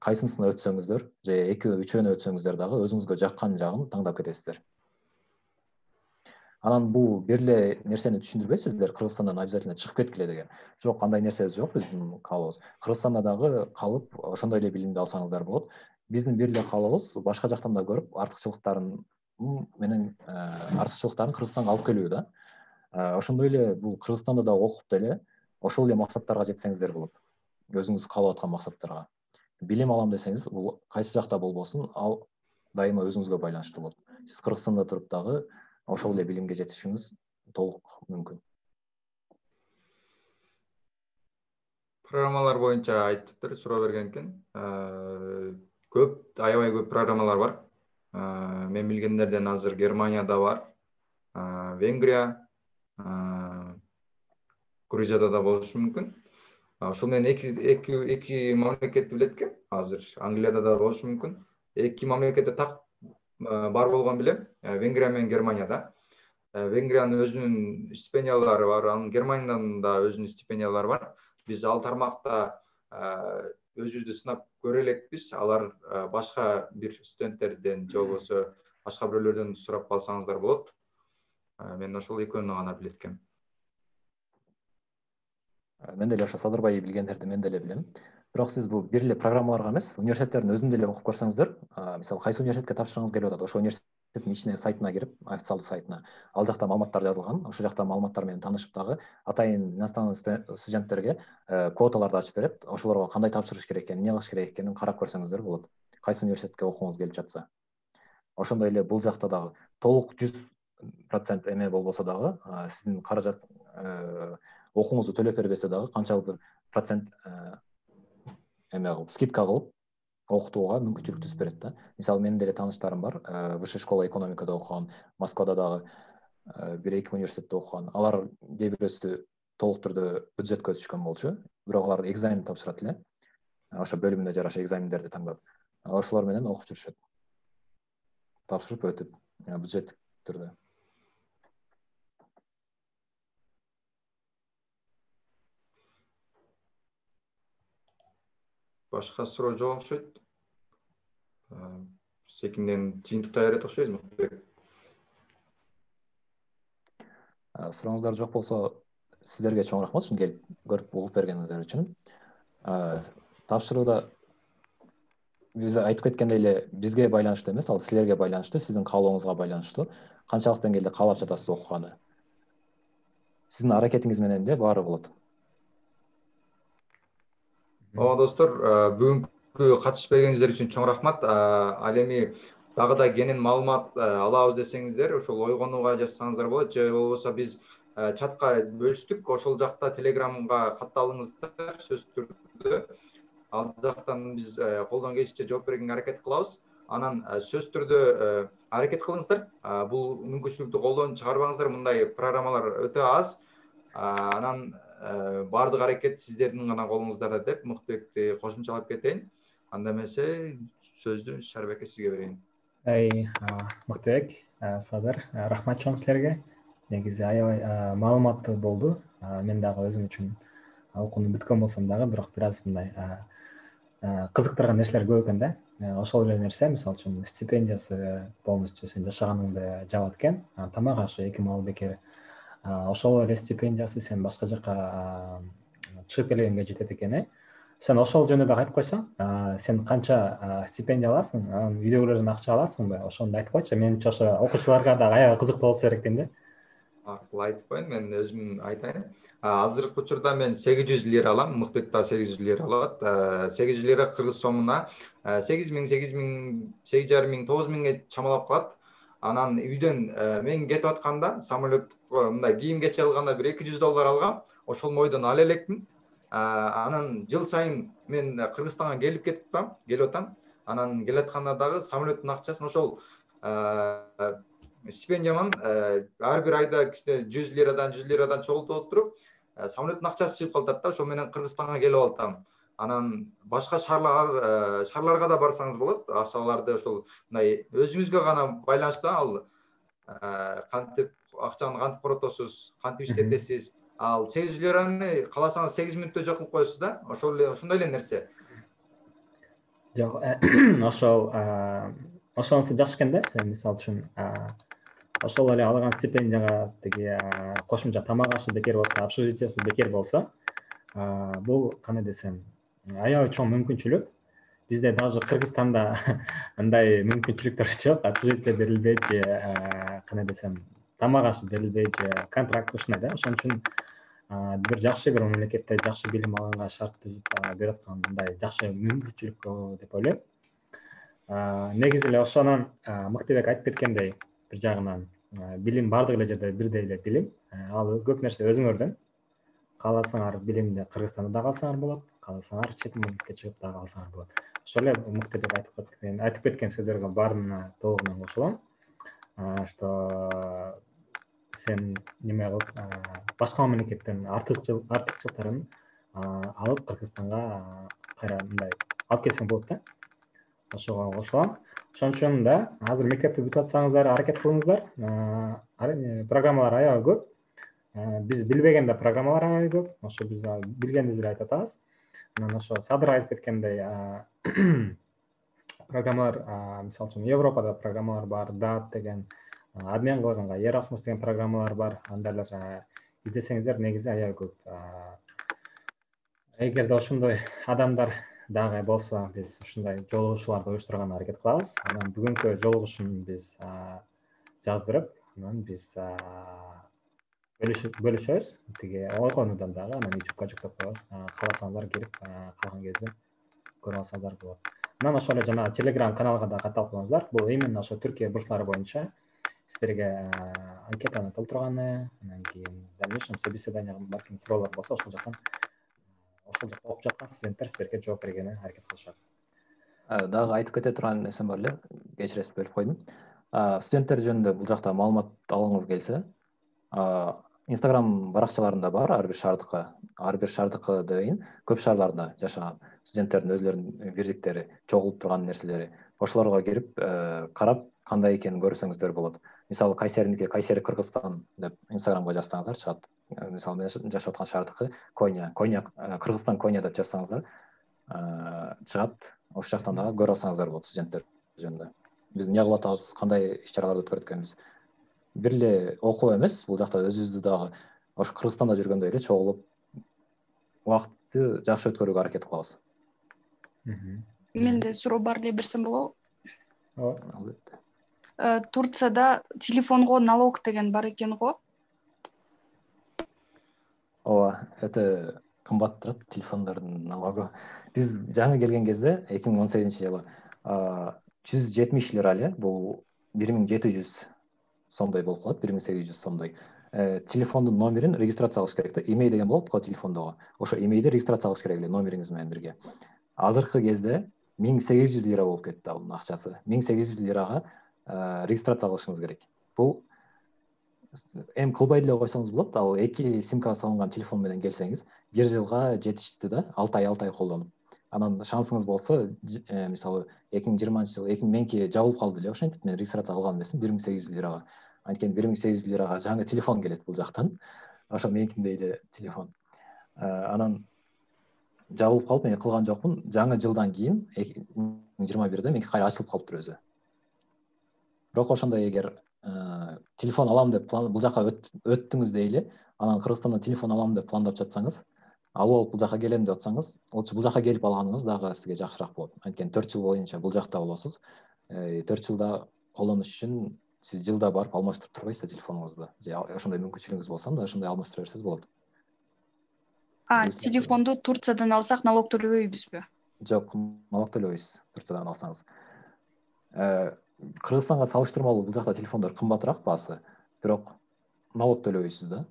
кайсынысына өтсөңүздөр же 2-3-өөнө өтсөңүздөр дагы өзүңүзгө жаккан жагын таңдап кетесиздер. Анан бул бир эле нерсени түшүндүрбөйсүздөр, Кыргызстандан обязательно чыгып кеткиле деген. Жок, андай нерсе жок биздин каалообуз. Кыргызстанда дагы калып, ошондой эле билимди алсаңыздар болот. Биздин бир эле каалообуз башка жактан да көрүп, артыкчылыктарын Кыргызстанга алып келүү да. Ошондой эле бул Кыргызстанда да окуп деле ошол эле максаттарга жетсеңиздер болот. Өзүңүз каалап аткан максаттарга. Билим алам десеңиз, бул кайсы жакта болбосун, ал дайыма өзүңүзгө байланыштуу болот. Сиз Кыргызстанда туруп дагы ошол эле билимге жетишиңиз толук мүмкүн. Программалар боюнча айтыптыр, суроо берген экен. Аябай көп программалар бар. Мен билгендерден азыр Германияда бар, Венгрия, Грузияда да болушу мүмкүн. Ошол менен эки мамлекетти билет экен. Азыр Англияда да болушу мүмкүн. Эки мамлекетте так бар болгон билем. Венгрия менен Германияда. Венгриянын өзүнүн стипендиялары бар, анын Германиядан да өзүнүн стипендиялары бар. Биз ал тармакта өзүбүздү сынап көрө элекпиз. Алар башка бир студенттерден же болбосо башка бирөөлөрдөн сурап калсаңыздар болот. Мен ошол экөөнү гана билет экенмин. Мен деле ошо Садырбай билгендерди мен деле билем. Бирок сиз бул бир эле программаларга эмес, университеттердин өзүндө эле окуп көрсөңүздөр, мисалы кайсы университетке тапшыргыңыз келип атат, ошол университеттин ичине сайтына кирип, официалдуу сайтына, ал жакта маалыматтар жазылган, ошол жакта маалыматтар менен таанышып дагы атайын иностранный студенттерге квоталарды ачып берет. Ошолорго кандай тапшырыш керек экенин, эмне кылыш керек экенин карап көрсөңүздөр болот. Кайсы университетке окугуңуз келип жатса. Ошондой эле бул жакта дагы толук 100% эме болбосо дагы, сиздин каражат окууңузду төлөп бербесе дагы канчалык бир процент скидка кылып окутууга мүмкүнчүлүк түзүп берет да. Мисалы менин деле тааныштарым бар, Высшая школа экономикада окуган, Москвада дагы 1-2 университетте окуган. Алар кээ бирөөсү толук түрдө бюджетке түшкөн болчу, бирок алар экзамен тапшырат эле. Ошо бөлүмүнө жараша экзамендерди таңдап, ошолор менен окуп жүрүшөт. Тапшырып өтүп, бюджеттик түрдө. Башка суроо жок окшойт. Секинден жыйынтыктай берет окшойбуз. Сурооңуздар жок болсо, сиздерге чоң рахмат ушун келип көрүп угуп бергениңиздер үчүн. Тапшырууда биз айтып кеткендей эле бизге байланыштуу эмес, ал силерге байланыштуу, сиздин каалооңузга байланыштуу. Канчалык деңгээлде каалап жатасыз окуганы. Сиздин аракетиңиз менен эле баары болот. Ооба достор, бүгүнкү катышып бергениңиздер үчүн чоң рахмат. Ал эми дагы да кенен маалымат алабыз десеңиздер, ошол ойгонууга жазсаңыздар болот, же болбосо биз чатка бөлүштүк, ошол жакта Телеграмга катталыңыздар сөзсүз түрдө. Ал жактан биз колдон келишинче жооп бергенге аракет кылабыз. Анан сөзсүз түрдө аракет кылыңыздар. Бул мүмкүнчүлүктү колдон чыгарбаңыздар, мындай программалар өтө аз. Анан баардык аракет сиздердин гана колуңуздарда деп Муктубекти кошумчалап кетейин. Анда эмесе сөздү Шарбекке сизге берейин. Муктубек, Садыр, рахмат чоң силерге. Негизи аябай маалыматтуу болду. Мен дагы өзүм үчүн окууну бүткөн болсом дагы, бирок бир аз мындай кызыктырган нерселер көп экен да. Ошол эле нерсе, мисалы үчүн стипендиясы полностью сен жашаганыңды жабат экен. Тамак ашы 2 маал бекер. Ошол эле стипендиясы сен башка жака чыгып келгенге жетет экен. Сен ошол жөнүндө дагы айтып койсоң, сен канча стипендия аласың, үйдөгүлөрдөн акча аласыңбы? Ошону да айтып койчу. Менимче ошо окуучуларга дагы аябай кызыктуу болсо керек экен да. Айтып коеюн, мен өзүм айтайын. Азыркы учурда мен 800 лира алам, Муктубек да 800 лира алат. 800 лира кыргыз сомуна 8.000, 8.500, 9.000ге чамалап калат. Анан үйдөн мен кетип атканда, самолет мындай кийим кече алганда бир $200 алгам. Ошол мойдон ала элекмин. Анан жыл сайын мен Кыргызстанга келип атам. анан келатканда дагы самолеттун акчасын ошол стипендияман ар бир айда кичине 100 лирадан чогултуп отуруп самолеттун акчасы чыгып калат да, ошол менен Кыргызстанга келип атам. Анан башка шаарларга да барсаңыз болот. Акчаларды ошол мындай өзүңүзгө гана байланыштуу, ал кантип акчаны кантип коротосуз, кантип иштетесиз. Ал 800 лираны кааласаңыз 8 мүнөттө жок кылып коесуз да. Ошондой эле нерсе. Жок, ошонусу жакшы экен да. Сен мисалы үчүн ошол эле алган стипендияга тиги кошумча тамак ашы бекер болсо, общежитиясы бекер болсо, бул кандай десем, аябай чоң мүмкүнчүлүк. Бизде даже Кыргызстанда андай мүмкүнчүлүктөр жок. Общежитие берилбейт же кандай десем, тамак ашы берилбейт же контракт ушундай да. Ошон үчүн бир жакшы бир мамлекетте жакшы билим алганга шарт түзүп берип аткан мындай жакшы мүмкүнчүлүк деп ойлойм. Негизи эле ошонун Мыктыбек айтып кеткендей, бир жагынан билим бардык эле жерде бирдей эле билим. Ал көп нерсе өзүңөрдөн. Кааласаңар билимди Кыргызстанда да алсаңар болот, кааласаңар чет мамлекетке чыгып да алсаңар болот. Ошол эле Мыктыбек айтып кеткен сөздөргө баарына толугунан кошулам. Что сен неме кылып башка мамлекеттен артыкчылыктарын алып Кыргызстанга кайра мындай алып келсең болот да. Ошого кошулам. Ошон үчүн да азыр мектепти бүтүп атсаңыздар, аракет кылыңыздар. Программалар аябай көп. Биз билбеген да программалар аябай көп. Ошо биз билгенибизди эле айтып атабыз. Анан ошо Садыр айтып кеткендей программалар, мисалы үчүн Европада программалар бар, DAT деген, обмен кылганга Erasmus деген программалар бар. Андайлар издесеңиздер негизи аябай көп. Эгерде ошондой адамдар дагы болсо, биз ушундай жолугушууларды уюштурганга аракет кылабыз. Анан бүгүнкү жолугушууну биз жаздырып, анан биз бөлүшөбүз. Тиги ойгонуудан дагы анан YouTube'га жүктөп коебуз. Кааласаңыздар келип калган кезде көрүп алсаңыздар болот. Анан ошол эле жана Telegram каналга да катталып коюңуздар. Бул именно ошо Түркия бурслары боюнча силерге анкетаны толтурганы, анан кийин дальнейшем собеседование балким суроолор болсо ошол жактан окуп жаткан студенттер силерге жооп бергени аракет кылышат. Дагы айтып кете турган нерсем бар эле, кечиресиз бөлүп койдум. Студенттер жөнүндө бул жакта маалымат алгыңыз келсе, Instagram баракчаларында бар ар бир шаардыкы дейин көп шаарларда жашаган студенттердин өзлөрүнүн бирликтери, чогулуп турган нерселери, ошолорго кирип карап кандай экенин көрсөңүздөр болот. Мисалы Кайсериники Кайсери Кыргызстан деп Instagramга жазсаңыздар чыгат. Мисалы мен жашап аткан шаардыкы Коня, Кыргызстан Коня деп жазсаңыздар чыгат. Ошол жактан дагы көрүп алсаңыздар болот студенттер жөнүндө. Биз эмне кылып атабыз, кандай иш-чараларды өткөрүп атканбыз. Бир эле окуу эмес, бул жакта өзүбүздү дагы ошо Кыргызстанда жүргөндөй эле чогулуп убакытты жакшы өткөрүүгө аракет кылабыз. Менде суроо бар эле, берсем болобу? Албетте. Турцияда телефонго налог деген бар экен го? Ооба, өтө кымбат турат телефондордун налогу. Биз жаңы келген кезде 2018-жылы 170 лира эле, бул 1700 сомдой болуп калат, 1800 сомдой. Телефондун номерин регистрация кылыш керек да. Имей деген болот го телефондогу. Ошо имейди регистрация кылыш керек эле номериңиз менен бирге. Азыркы кезде 1800 лира болуп кетти анын акчасы. 1800 лирага регистрация кылышыңыз керек. Бул эми кылбай деле койсоңуз болот. Ал 2 симка салынган телефон менен келсеңиз, 1 жылга жетишти да, 6 ай колдонуп. Анан шансыңыз болсо, мисалы 2020-жылы меники жабылып калды эле ошентип, мен регистрация кылган эмесмин 1800 лирага. Анткени 1800 лирага жаңы телефон келет бул жактан. Ошо меникиндей эле телефон. Анан жабылып калып, мен кылган жокмун. Жаңы жылдан кийин 2021-де меники кайра ачылып калыптыр өзү. Бирок ошондой эгер телефон алам деп бул жака өттүңүз дейли, анан Кыргызстандан телефон алам деп пландап жатсаңыз, алып бул жака келем деп атсаңыз, бул жака келип алганыңыз дагы сизге жакшыраак болот. Анткени 4 жыл боюнча бул жакта болосуз. 4 жылда колдонуш үчүн сиз жылда барып алмаштырып турбайсыз телефонуңузду. Же ошондой мүмкүнчүлүгүңүз болсо да ошондой алмаштыра берсеңиз болот. Телефонду Турциядан алсак налог төлөбөйбүзбү? Жок, налог төлөбөйсүз Турциядан алсаңыз. Кыргызстанга салыштырмалуу бул жакта телефондор кымбатыраак баасы, бирок налог төлөбөйсүз да.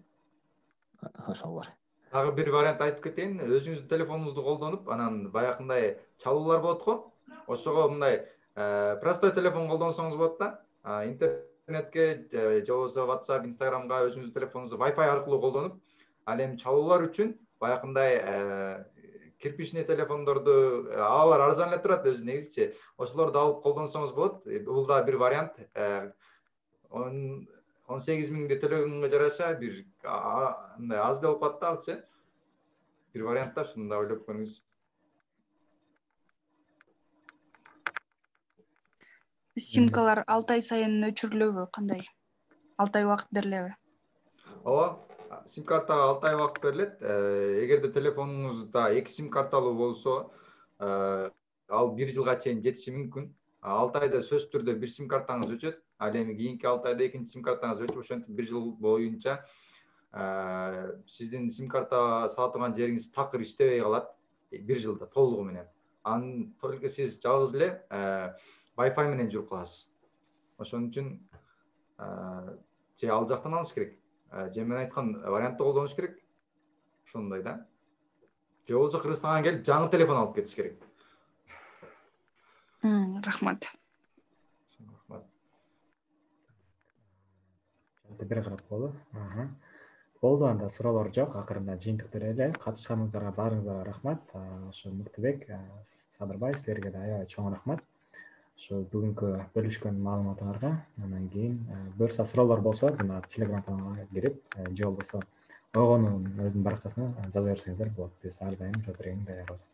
Ошол бар. Дагы бир вариант айтып кетейин. Өзүңүздүн телефонуңузду колдонуп, анан баягындай чалуулар болот го. Ошого мындай простой телефон колдонсоңуз болот да. Интернетке же болбосо WhatsApp, Instagramга өзүңүздүн телефонуңузду Wi-Fi аркылуу колдонуп, ал эми чалуулар үчүн баягындай кирпичный телефондорду алар арзан эле турат өзү негизичи. Ошолорду алып колдонсоңуз болот. Бул да бир вариант. 18.000 төлөгөнгө жараша бир мындай аз болуп калат да алчы. Бир вариант да, ушуну да ойлоп көрүңүз. Симкалар 6 ай сайын өчүрүлөбү кандай? 6 ай убакыт берилеби? Ооба, сим картага 6 ай убакыт берилет. Эгерде телефонуңузда 2 сим карталуу болсо, ал 1 жылга чейин жетиши мүмкүн. 6 айда сөзсүз түрдө бир сим картаңыз өчөт. Ал эми кийинки 6 айда экинчи сим картаңыз өчүп, ошентип 1 жыл боюнча сиздин сим карта сала турган жериңиз такыр иштебей калат 1 жылда толугу менен. Анын только сиз жалгыз эле Wi-Fi менен жүрүп каласыз. Ошон үчүн же ал жактан алыш керек, же мен айткан вариантты колдонуш керек. Ошондой да. Же болбосо Кыргызстанга келип жаңы телефон алып кетиш керек. Рахмат. Бир карап болду. Болду, анда суроолор жок. Акырында жыйынтыктыр эле. Катышканыңыздарга баарыңыздарга рахмат. Ошо Мыктыбек, Садырбай, силерге да аябай чоң рахмат. Ошо бүгүнкү бөлүшкөн маалыматыңарга. Андан кийин бөөрсө суроолор болсо, жана Telegram каналга кирип, же болбосо ойгонун өзүнүн баракчасына жаза берсеңиздер болот. Биз ар дайым жооп бергенге даярбыз.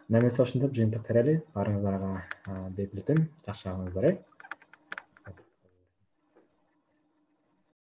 Анда эмесе ошентип жыйынтыктыр эле. Баарыңыздарга бейпилтим. Жакшы калыңыздар.